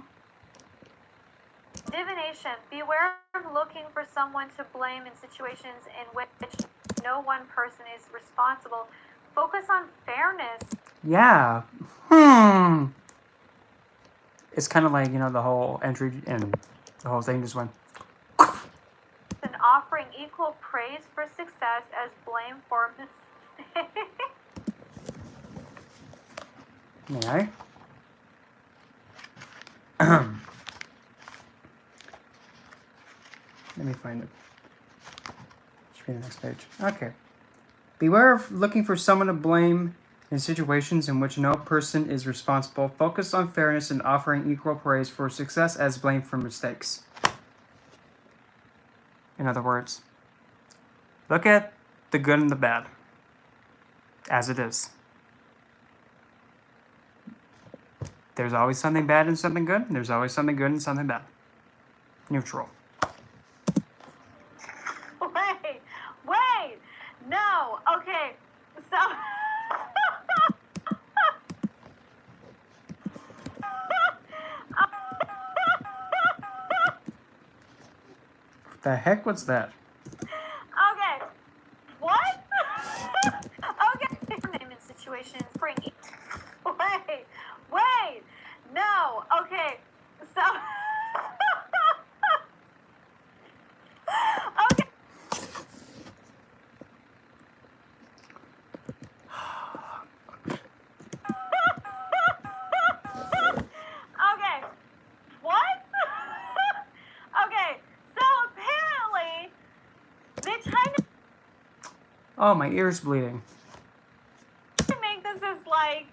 Divination. Beware of looking for someone to blame in situations in which no one person is responsible. Focus on fairness. Yeah. It's kind of like, you know, the whole entry and the whole thing just went. And offering equal praise for success as blame for mistakes. May I? Let me find it. Should be the next page. Okay. Beware of looking for someone to blame in situations in which no person is responsible. Focus on fairness and offering equal praise for success as blame for mistakes. In other words, look at the good and the bad as it is. There's always something bad and something good. There's always something good and something bad. Neutral. Wait, no, okay, so. The heck was that? Okay, what? Okay, name in situations, bring. Wait, no, okay, so. Okay. Okay. What? Okay. So apparently, they're trying Oh, my ear's bleeding. to make this as like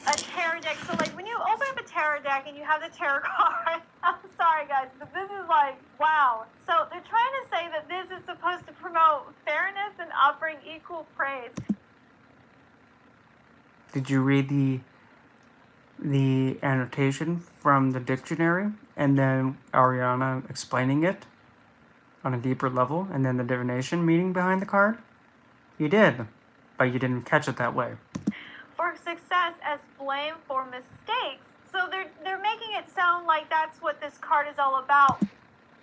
a tarot deck. So like when you open up a tarot deck and you have the tarot card, I'm sorry guys, but this is like, wow. So they're trying to say that this is supposed to promote fairness and offering equal praise. Did you read the annotation from the dictionary and then Ariana explaining it on a deeper level and then the divination meaning behind the card? You did, but you didn't catch it that way. For success as blame for mistakes. So they're making it sound like that's what this card is all about.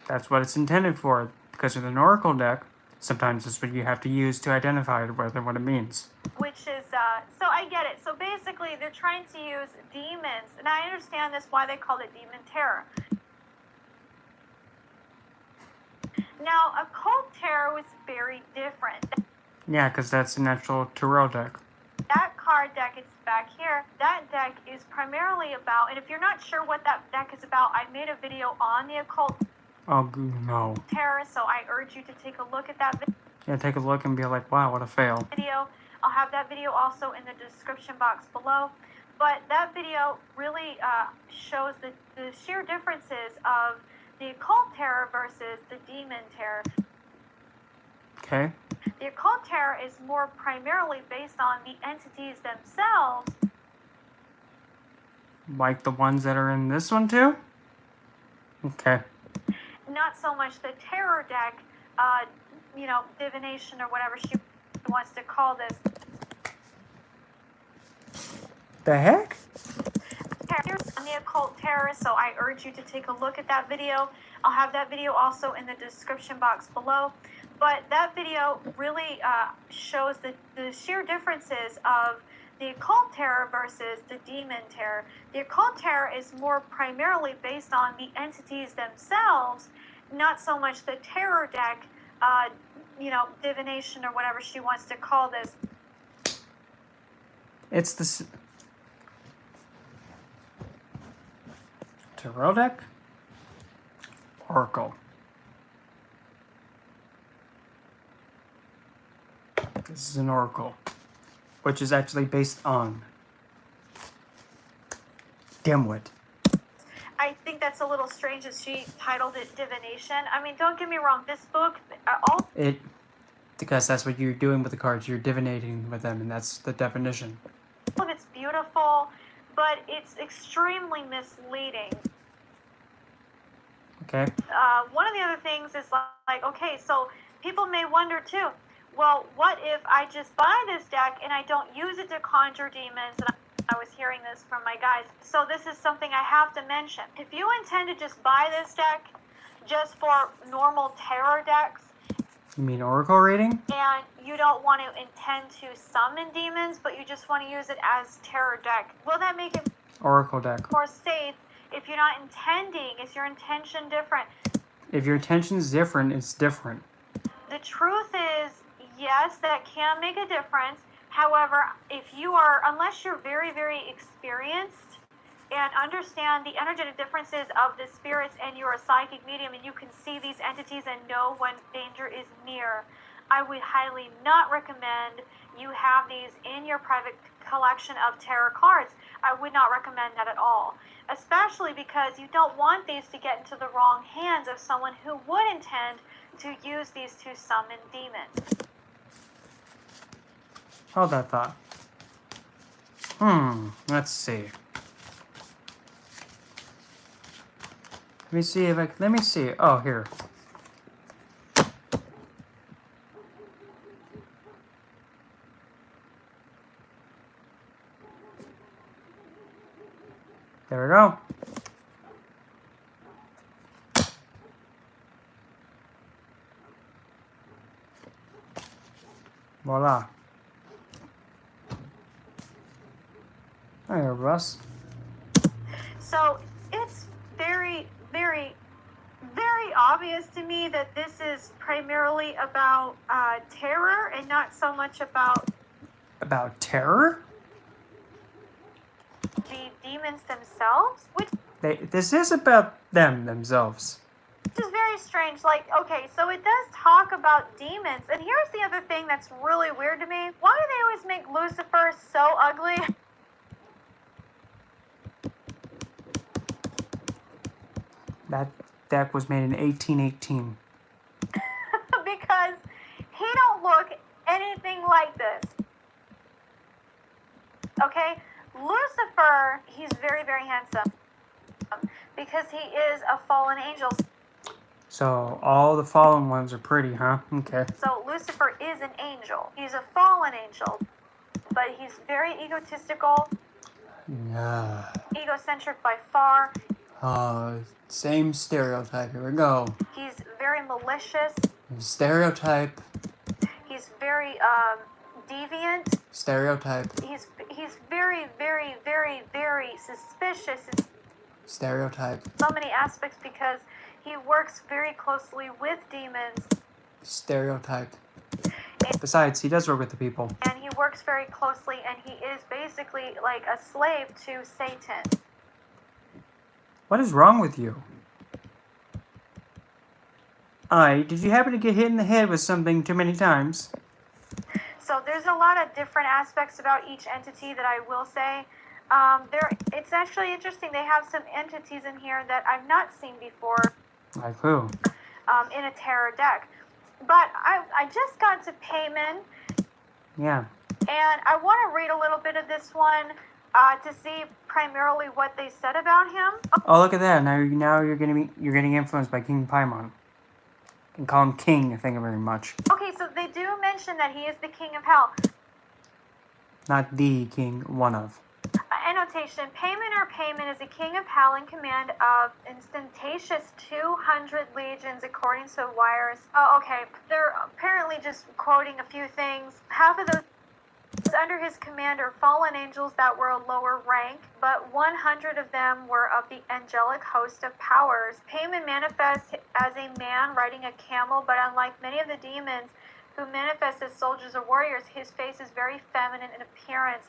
That's what it's intended for, because with an oracle deck, sometimes it's what you have to use to identify what it means. Which is, so I get it. So basically, they're trying to use demons, and I understand this, why they called it Demon Terror. Now, Occult Terror was very different. Yeah, because that's an actual tarot deck. That card deck, it's back here, that deck is primarily about, and if you're not sure what that deck is about, I made a video on the Occult Oh, no. Terror, so I urge you to take a look at that video. Yeah, take a look and be like, wow, what a fail. I'll have that video also in the description box below. But that video really shows the sheer differences of the Occult Terror versus the Demon Terror. Okay. The Occult Terror is more primarily based on the entities themselves. Like the ones that are in this one too? Okay. Not so much the Terror deck, divination or whatever she wants to call this. The heck? On the Occult Terror, so I urge you to take a look at that video. I'll have that video also in the description box below. But that video really shows the sheer differences of the Occult Terror versus the Demon Terror. The Occult Terror is more primarily based on the entities themselves, not so much the Terror deck, divination or whatever she wants to call this. It's the tarot deck? Oracle. This is an oracle, which is actually based on Dimwit. I think that's a little strange that she titled it Divination. I mean, don't get me wrong, this book, Because that's what you're doing with the cards, you're divinating with them, and that's the definition. all of it's beautiful, but it's extremely misleading. Okay. One of the other things is like, okay, so people may wonder too, well, what if I just buy this deck and I don't use it to conjure demons? And I was hearing this from my guys. So this is something I have to mention. If you intend to just buy this deck just for normal tarot decks, You mean oracle reading? and you don't want to intend to summon demons, but you just want to use it as tarot deck, will that make it Oracle deck. more safe if you're not intending? Is your intention different? If your intention's different, it's different. The truth is, yes, that can make a difference. However, if you are, unless you're very, very experienced and understand the energetic differences of the spirits, and you're a psychic medium and you can see these entities and know when danger is near, I would highly not recommend you have these in your private collection of tarot cards. I would not recommend that at all, especially because you don't want these to get into the wrong hands of someone who would intend to use these to summon demons. Hold that thought. Let's see. Let me see if I can, let me see. Oh, here. There we go. Voila. There, Russ. So it's very, very, very obvious to me that this is primarily about terror and not so much about About terror? the demons themselves, which This is about themselves. is very strange. Like, okay, so it does talk about demons, and here's the other thing that's really weird to me. Why do they always make Lucifer so ugly? That deck was made in 1818. Because he don't look anything like this. Okay? Lucifer, he's very, very handsome. Because he is a fallen angel. So all the fallen ones are pretty, huh? Okay. So Lucifer is an angel. He's a fallen angel. But he's very egotistical, Yeah. egocentric by far. Same stereotype. Here we go. He's very malicious. Stereotype. He's very deviant. Stereotype. He's very, very, very, very suspicious in Stereotype. so many aspects because he works very closely with demons. Stereotype. Besides, he does work with the people. And he works very closely, and he is basically like a slave to Satan. What is wrong with you? Did you happen to get hit in the head with something too many times? So there's a lot of different aspects about each entity that I will say. It's actually interesting. They have some entities in here that I've not seen before Like who? in a tarot deck. But I just got to Payman, Yeah. and I want to read a little bit of this one to see primarily what they said about him. Oh, look at that. Now you're getting influenced by King Paimon. You can call him King, thank you very much. Okay, so they do mention that he is the king of hell. Not the king, one of. Annotation, Payman is a king of hell in command of instantaneous 200 legions according to Wires. Oh, okay. They're apparently just quoting a few things. Half of those under his command are fallen angels that were a lower rank, but 100 of them were of the angelic host of powers. Payman manifests as a man riding a camel, but unlike many of the demons who manifest as soldiers or warriors, his face is very feminine in appearance.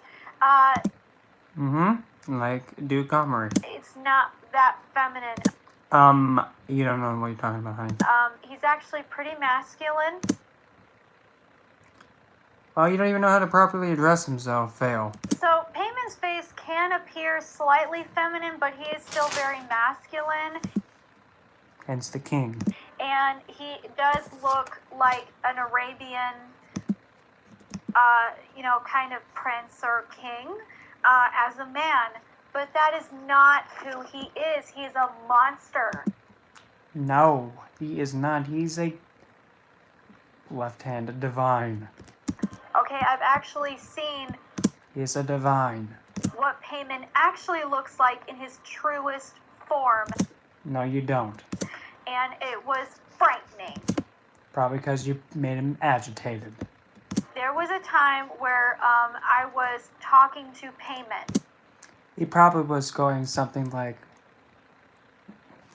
Like Duke Gomery. It's not that feminine. You don't know what you're talking about, honey. He's actually pretty masculine. Well, you don't even know how to properly address himself. Fail. So Payman's face can appear slightly feminine, but he is still very masculine. Hence the king. And he does look like an Arabian, kind of prince or king as a man. But that is not who he is. He's a monster. No, he is not. He's a left-handed divine. Okay, I've actually seen He's a divine. what Payman actually looks like in his truest form, No, you don't. and it was frightening. Probably because you made him agitated. There was a time where I was talking to Payman. He probably was going something like,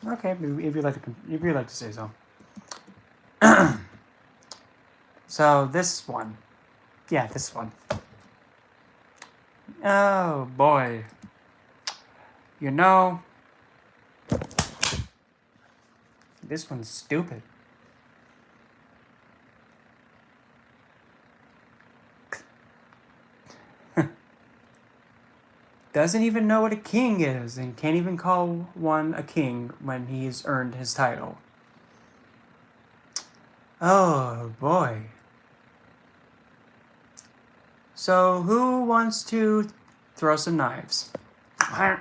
okay, if you like to say so. So this one, yeah, this one. Oh boy, you know, this one's stupid. Doesn't even know what a king is and can't even call one a king when he's earned his title. Oh boy. So who wants to throw some knives? And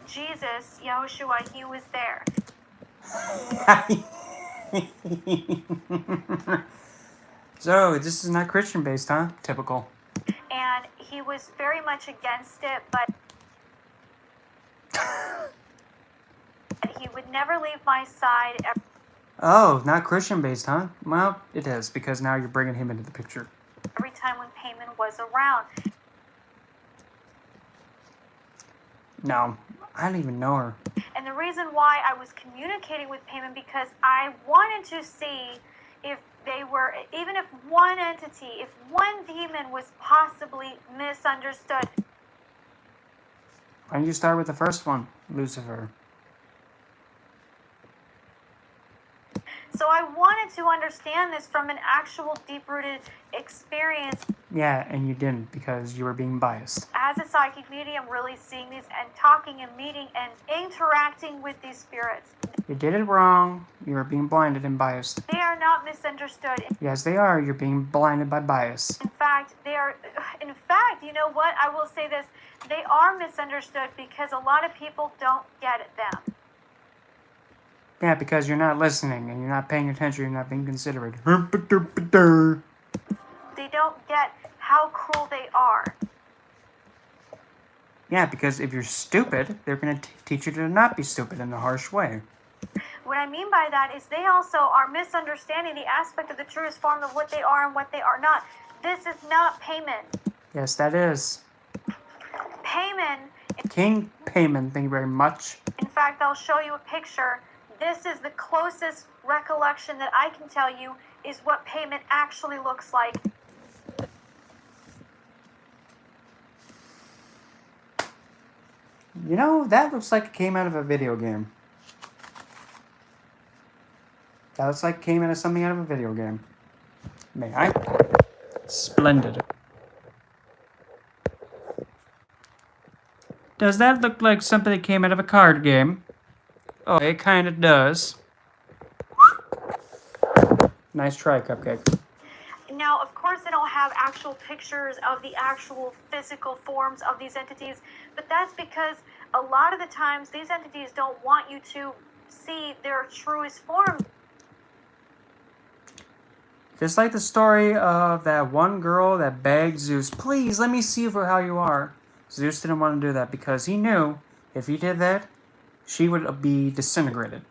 Jesus, Yahushua, he was there. So this is not Christian based, huh? Typical. And he was very much against it, but he would never leave my side. Oh, not Christian based, huh? Well, it is, because now you're bringing him into the picture. Every time when Payman was around. No, I don't even know her. And the reason why I was communicating with Payman, because I wanted to see if they were, even if one entity, if one demon was possibly misunderstood. Why don't you start with the first one, Lucifer? So I wanted to understand this from an actual deep-rooted experience. Yeah, and you didn't because you were being biased. As a psychic medium, really seeing these and talking and meeting and interacting with these spirits. You did it wrong. You were being blinded and biased. They are not misunderstood. Yes, they are. You're being blinded by bias. In fact, you know what? I will say this. They are misunderstood because a lot of people don't get them. Yeah, because you're not listening and you're not paying attention. You're not being considerate. They don't get how cruel they are. Yeah, because if you're stupid, they're going to teach you to not be stupid in a harsh way. What I mean by that is they also are misunderstanding the aspect of the truest form of what they are and what they are not. This is not Payman. Yes, that is. Payman. King Payman, thank you very much. In fact, I'll show you a picture. This is the closest recollection that I can tell you is what Payman actually looks like. You know, that looks like it came out of a video game. That looks like it came out of something out of a video game. May I? Splendid. Does that look like something that came out of a card game? Oh, it kind of does. Nice try, Cupcake. Now, of course, they don't have actual pictures of the actual physical forms of these entities, but that's because a lot of the times these entities don't want you to see their truest form. Just like the story of that one girl that begged Zeus, please let me see you for how you are. Zeus didn't want to do that because he knew if he did that, she would be disintegrated.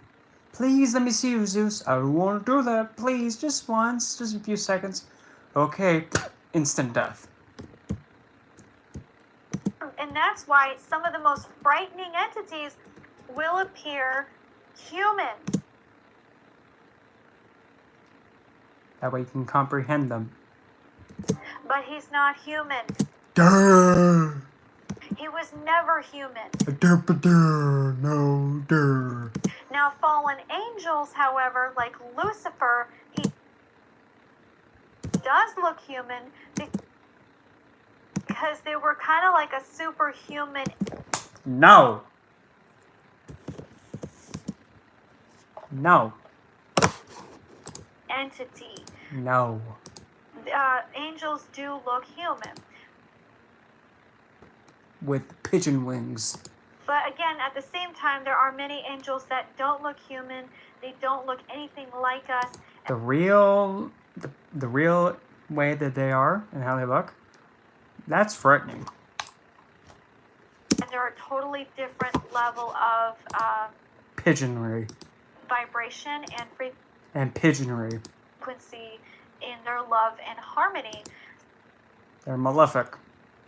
Please let me see you, Zeus. I don't want to do that. Please, just once, just a few seconds. Okay, instant death. And that's why some of the most frightening entities will appear human. That way you can comprehend them. But he's not human. Durr. He was never human. No, durr. Now, fallen angels, however, like Lucifer, he does look human because they were kind of like a superhuman. No. No. Entity. No. Angels do look human. With pigeon wings. But again, at the same time, there are many angels that don't look human. They don't look anything like us. The real way that they are and how they look, that's frightening. And they're a totally different level of Pigeonry. vibration And pigeonry. frequency in their love and harmony. They're malefic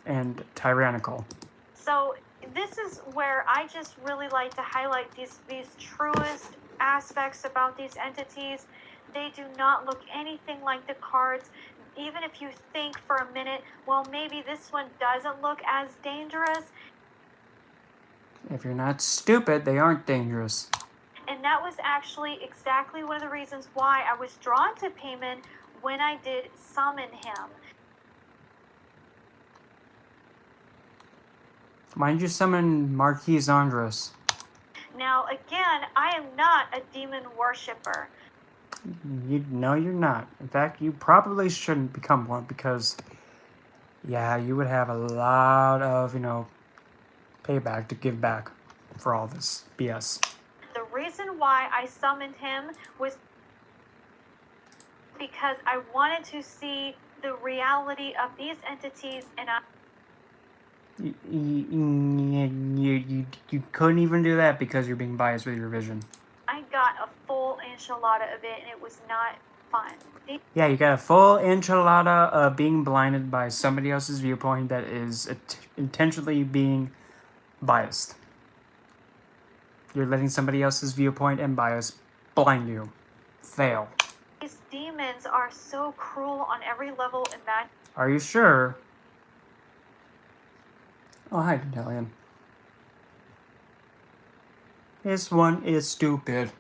and tyrannical. So this is where I just really like to highlight these truest aspects about these entities. They do not look anything like the cards. Even if you think for a minute, well, maybe this one doesn't look as dangerous. If you're not stupid, they aren't dangerous. And that was actually exactly one of the reasons why I was drawn to Paimon when I did summon him. Why did you summon Marquise Andros? Now, again, I am not a demon worshiper. No, you're not. In fact, you probably shouldn't become one because, yeah, you would have a lot of, payback to give back for all this BS. The reason why I summoned him was because I wanted to see the reality of these entities, and You couldn't even do that because you're being biased with your vision. I got a full enchilada of it, and it was not fun. Yeah, you got a full enchilada of being blinded by somebody else's viewpoint that is intentionally being biased. You're letting somebody else's viewpoint and bias blind you. Fail. These demons are so cruel on every level imaginable. Are you sure? Oh, hi, Delian. This one is stupid.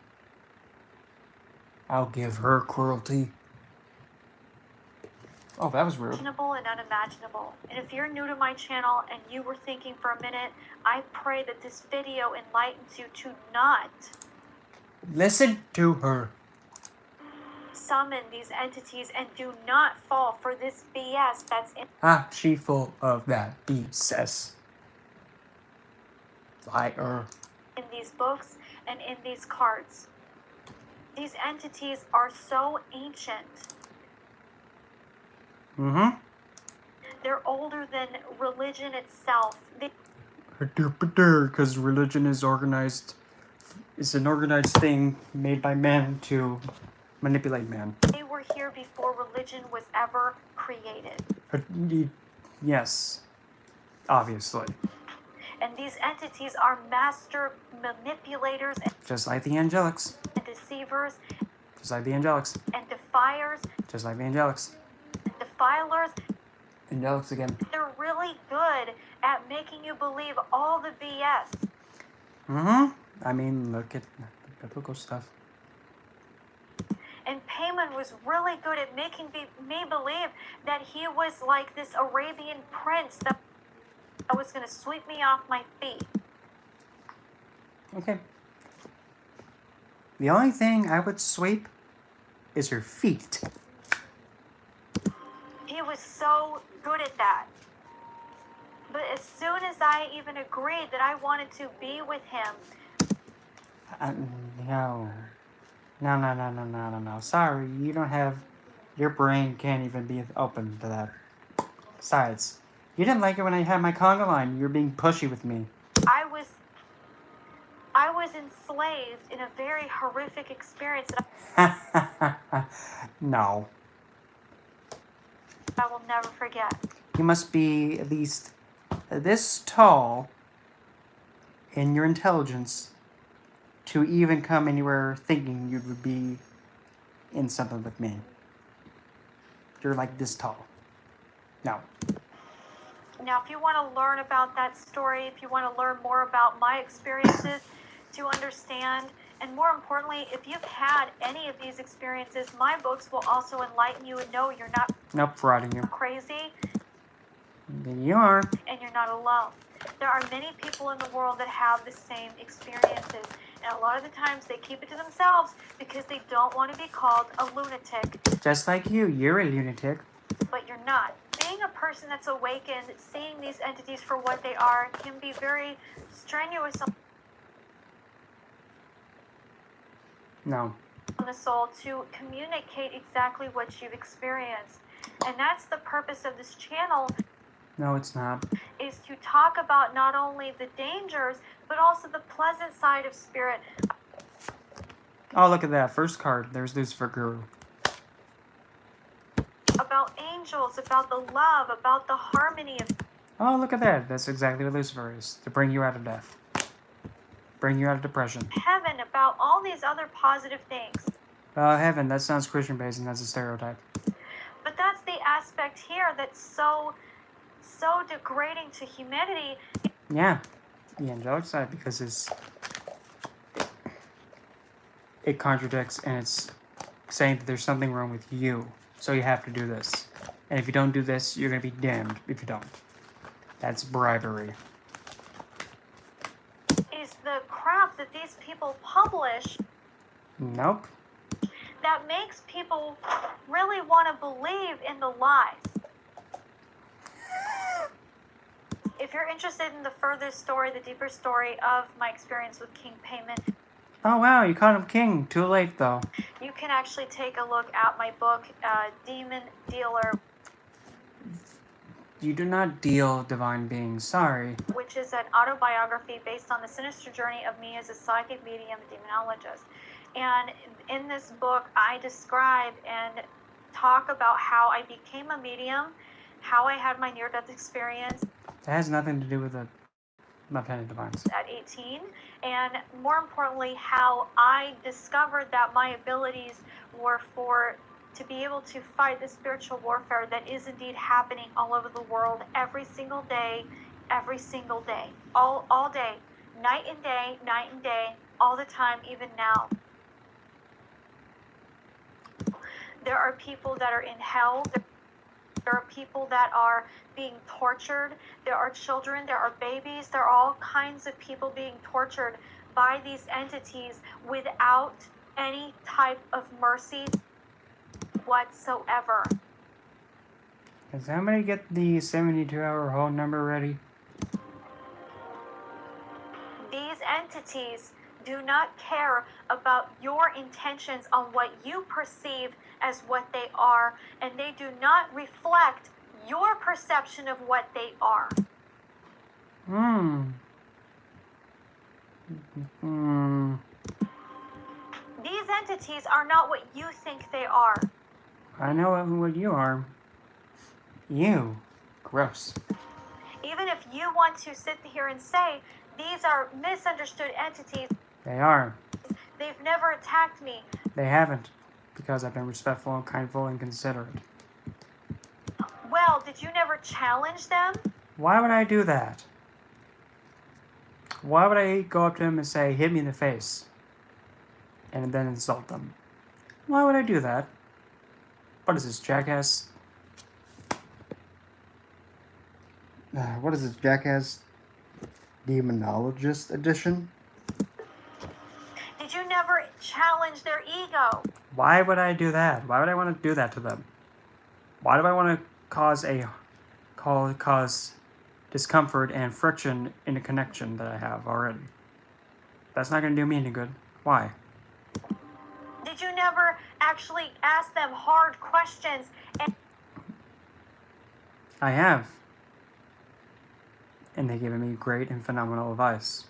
I'll give her cruelty. Oh, that was rude. And unimaginable. And if you're new to my channel and you were thinking for a minute, I pray that this video enlightens you to not Listen to her. summon these entities and do not fall for this BS that's She full of that BS. Liar. in these books and in these cards. These entities are so ancient. Mm-hmm. They're older than religion itself. Because religion is organized. It's an organized thing made by men to manipulate man. They were here before religion was ever created. Yes. Obviously. And these entities are master manipulators Just like the angelics. and deceivers Just like the angelics. and defiers Just like the angelics. and defilers. Angelics again. They're really good at making you believe all the BS. Mm-hmm. I mean, look at the biblical stuff. And Paimon was really good at making me believe that he was like this Arabian prince that was going to sweep me off my feet. Okay. The only thing I would sweep is her feet. He was so good at that. But as soon as I even agreed that I wanted to be with him, No. No. Sorry, you don't have... Your brain can't even be open to that. Besides, you didn't like it when I had my conga line. You were being pushy with me. I was enslaved in a very horrific experience that No. I will never forget. You must be at least this tall in your intelligence to even come anywhere thinking you would be in something with me. You're like this tall. No. Now, if you want to learn about that story, if you want to learn more about my experiences to understand, and more importantly, if you've had any of these experiences, my books will also enlighten you and know you're not Nope, frauding you. crazy Then you are. and you're not alone. There are many people in the world that have the same experiences, and a lot of the times they keep it to themselves because they don't want to be called a lunatic, Just like you. You're a lunatic. but you're not. being a person that's awakened, seeing these entities for what they are can be very strenuous No. on the soul to communicate exactly what you've experienced. And that's the purpose of this channel, No, it's not. is to talk about not only the dangers, but also the pleasant side of spirit. Oh, look at that. First card. There's Lucifer Guru. About angels, about the love, about the harmony of Oh, look at that. That's exactly what Lucifer is. To bring you out of death. Bring you out of depression. heaven, about all these other positive things. Heaven, that sounds Christian-based and that's a stereotype. But that's the aspect here that's so degrading to humanity. Yeah. The angelic side, because it contradicts and it's saying that there's something wrong with you. So you have to do this. And if you don't do this, you're going to be damned if you don't. That's bribery. Is the crap that these people publish Nope. that makes people really want to believe in the lies. If you're interested in the further story, the deeper story of my experience with King Payment, Oh, wow. You caught him king. Too late, though. you can actually take a look at my book, Demon Dealer, You do not deal divine beings. Sorry. which is an autobiography based on the sinister journey of me as a psychic medium demonologist. And in this book, I describe and talk about how I became a medium, how I had my near-death experience That has nothing to do with the Lieutenant Divines. at 18, and more importantly, how I discovered that my abilities were to be able to fight the spiritual warfare that is indeed happening all over the world every single day, all day, night and day, all the time, even now. There are people that are in hell. There are people that are being tortured. There are children. There are babies. There are all kinds of people being tortured by these entities without any type of mercy whatsoever. Can somebody get the 72-hour hold number ready? These entities do not care about your intentions on what you perceive as what they are, and they do not reflect your perception of what they are. These entities are not what you think they are. I know what you are. You. Gross. Even if you want to sit here and say, these are misunderstood entities, They are. they've never attacked me. They haven't. Because I've been respectful and kindful and considerate. Well, did you never challenge them? Why would I do that? Why would I go up to him and say, hit me in the face? And then insult them? Why would I do that? What is this, jackass? What is this, jackass? Demonologist edition? Did you never challenge their ego? Why would I do that? Why would I want to do that to them? Why do I want to cause discomfort and friction in a connection that I have already? That's not going to do me any good. Why? Did you never actually ask them hard questions and I have. And they've given me great and phenomenal advice.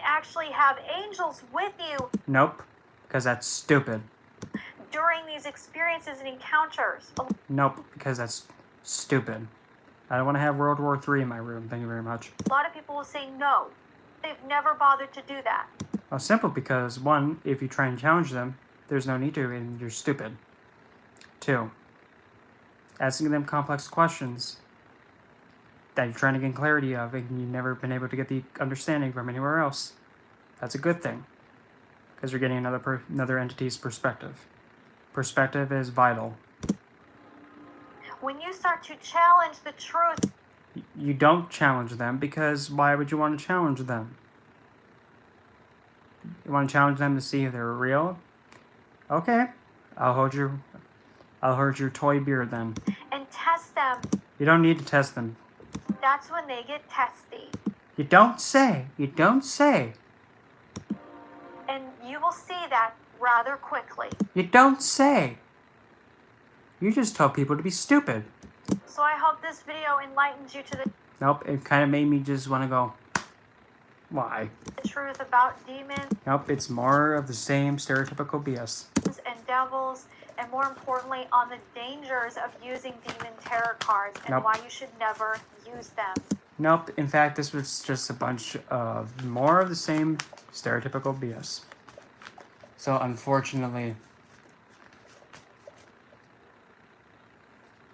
actually have angels with you Nope. Because that's stupid. during these experiences and encounters? Nope. Because that's stupid. I don't want to have World War III in my room. Thank you very much. A lot of people will say no. They've never bothered to do that. Well, simple because, one, if you try and challenge them, there's no need to, and you're stupid. Two, asking them complex questions that you're trying to get clarity of, and you've never been able to get the understanding from anywhere else. That's a good thing, because you're getting another entity's perspective. Perspective is vital. When you start to challenge the truth, You don't challenge them, because why would you want to challenge them? You want to challenge them to see if they're real? Okay, I'll hold your toy beer then. and test them. You don't need to test them. That's when they get testy. You don't say. You don't say. And you will see that rather quickly. You don't say. You just tell people to be stupid. So I hope this video enlightens you to the Nope, it kind of made me just want to go, why? truth about demons Nope, it's more of the same stereotypical BS. and devils, and more importantly, on the dangers of using demon tarot cards and Nope. why you should never use them. Nope, in fact, this was just a bunch of more of the same stereotypical BS. So, unfortunately,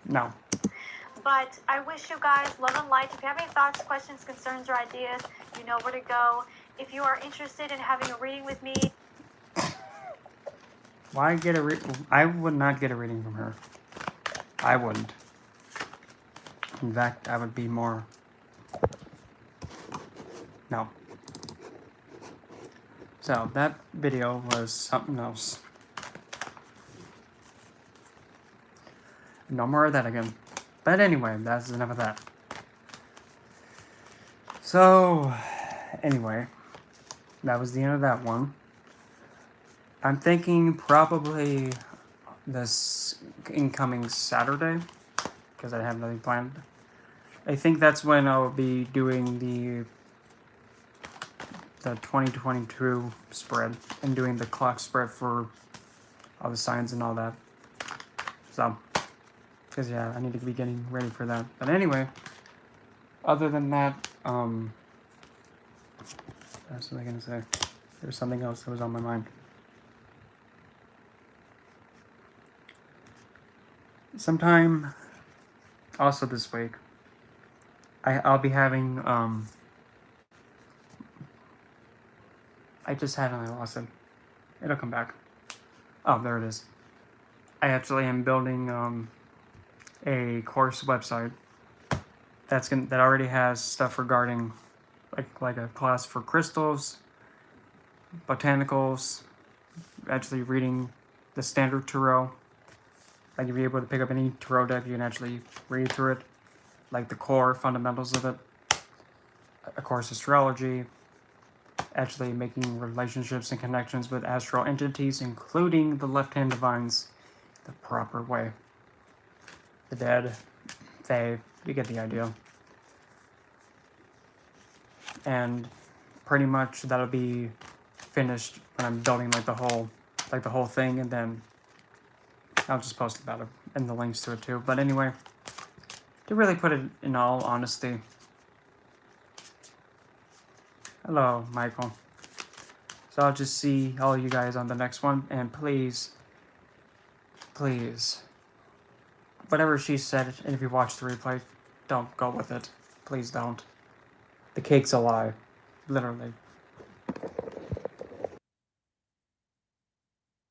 no. But I wish you guys love and light. If you have any thoughts, questions, concerns, or ideas, you know where to go. If you are interested in having a reading with me, Why get a I would not get a reading from her. I wouldn't. In fact, I would be more... No. So, that video was something else. No more of that again. But anyway, that's enough of that. So, anyway, that was the end of that one. I'm thinking probably this incoming Saturday, because I have nothing planned. I think that's when I'll be doing the 2022 spread and doing the clock spread for all the signs and all that. So, because yeah, I need to be getting ready for that. But anyway, other than that, what else was I gonna say? There's something else that was on my mind. Sometime also this week, I'll be having I just had it and I lost it. It'll come back. Oh, there it is. I actually am building a course website that already has stuff regarding like a class for crystals, botanicals, actually reading the standard tarot. Like if you're able to pick up any tarot deck, you can actually read through it, like the core fundamentals of it. Of course, astrology, actually making relationships and connections with astral entities, including the left-hand divines, the proper way. The dead, they, you get the idea. And pretty much that'll be finished when I'm building like the whole thing, and then I'll just post about it and the links to it too. But anyway, to really put it in all honesty, hello, Michael. So I'll just see all you guys on the next one, and please, whatever she said, and if you watch the replay, don't go with it. Please don't. The cake's a lie. Literally.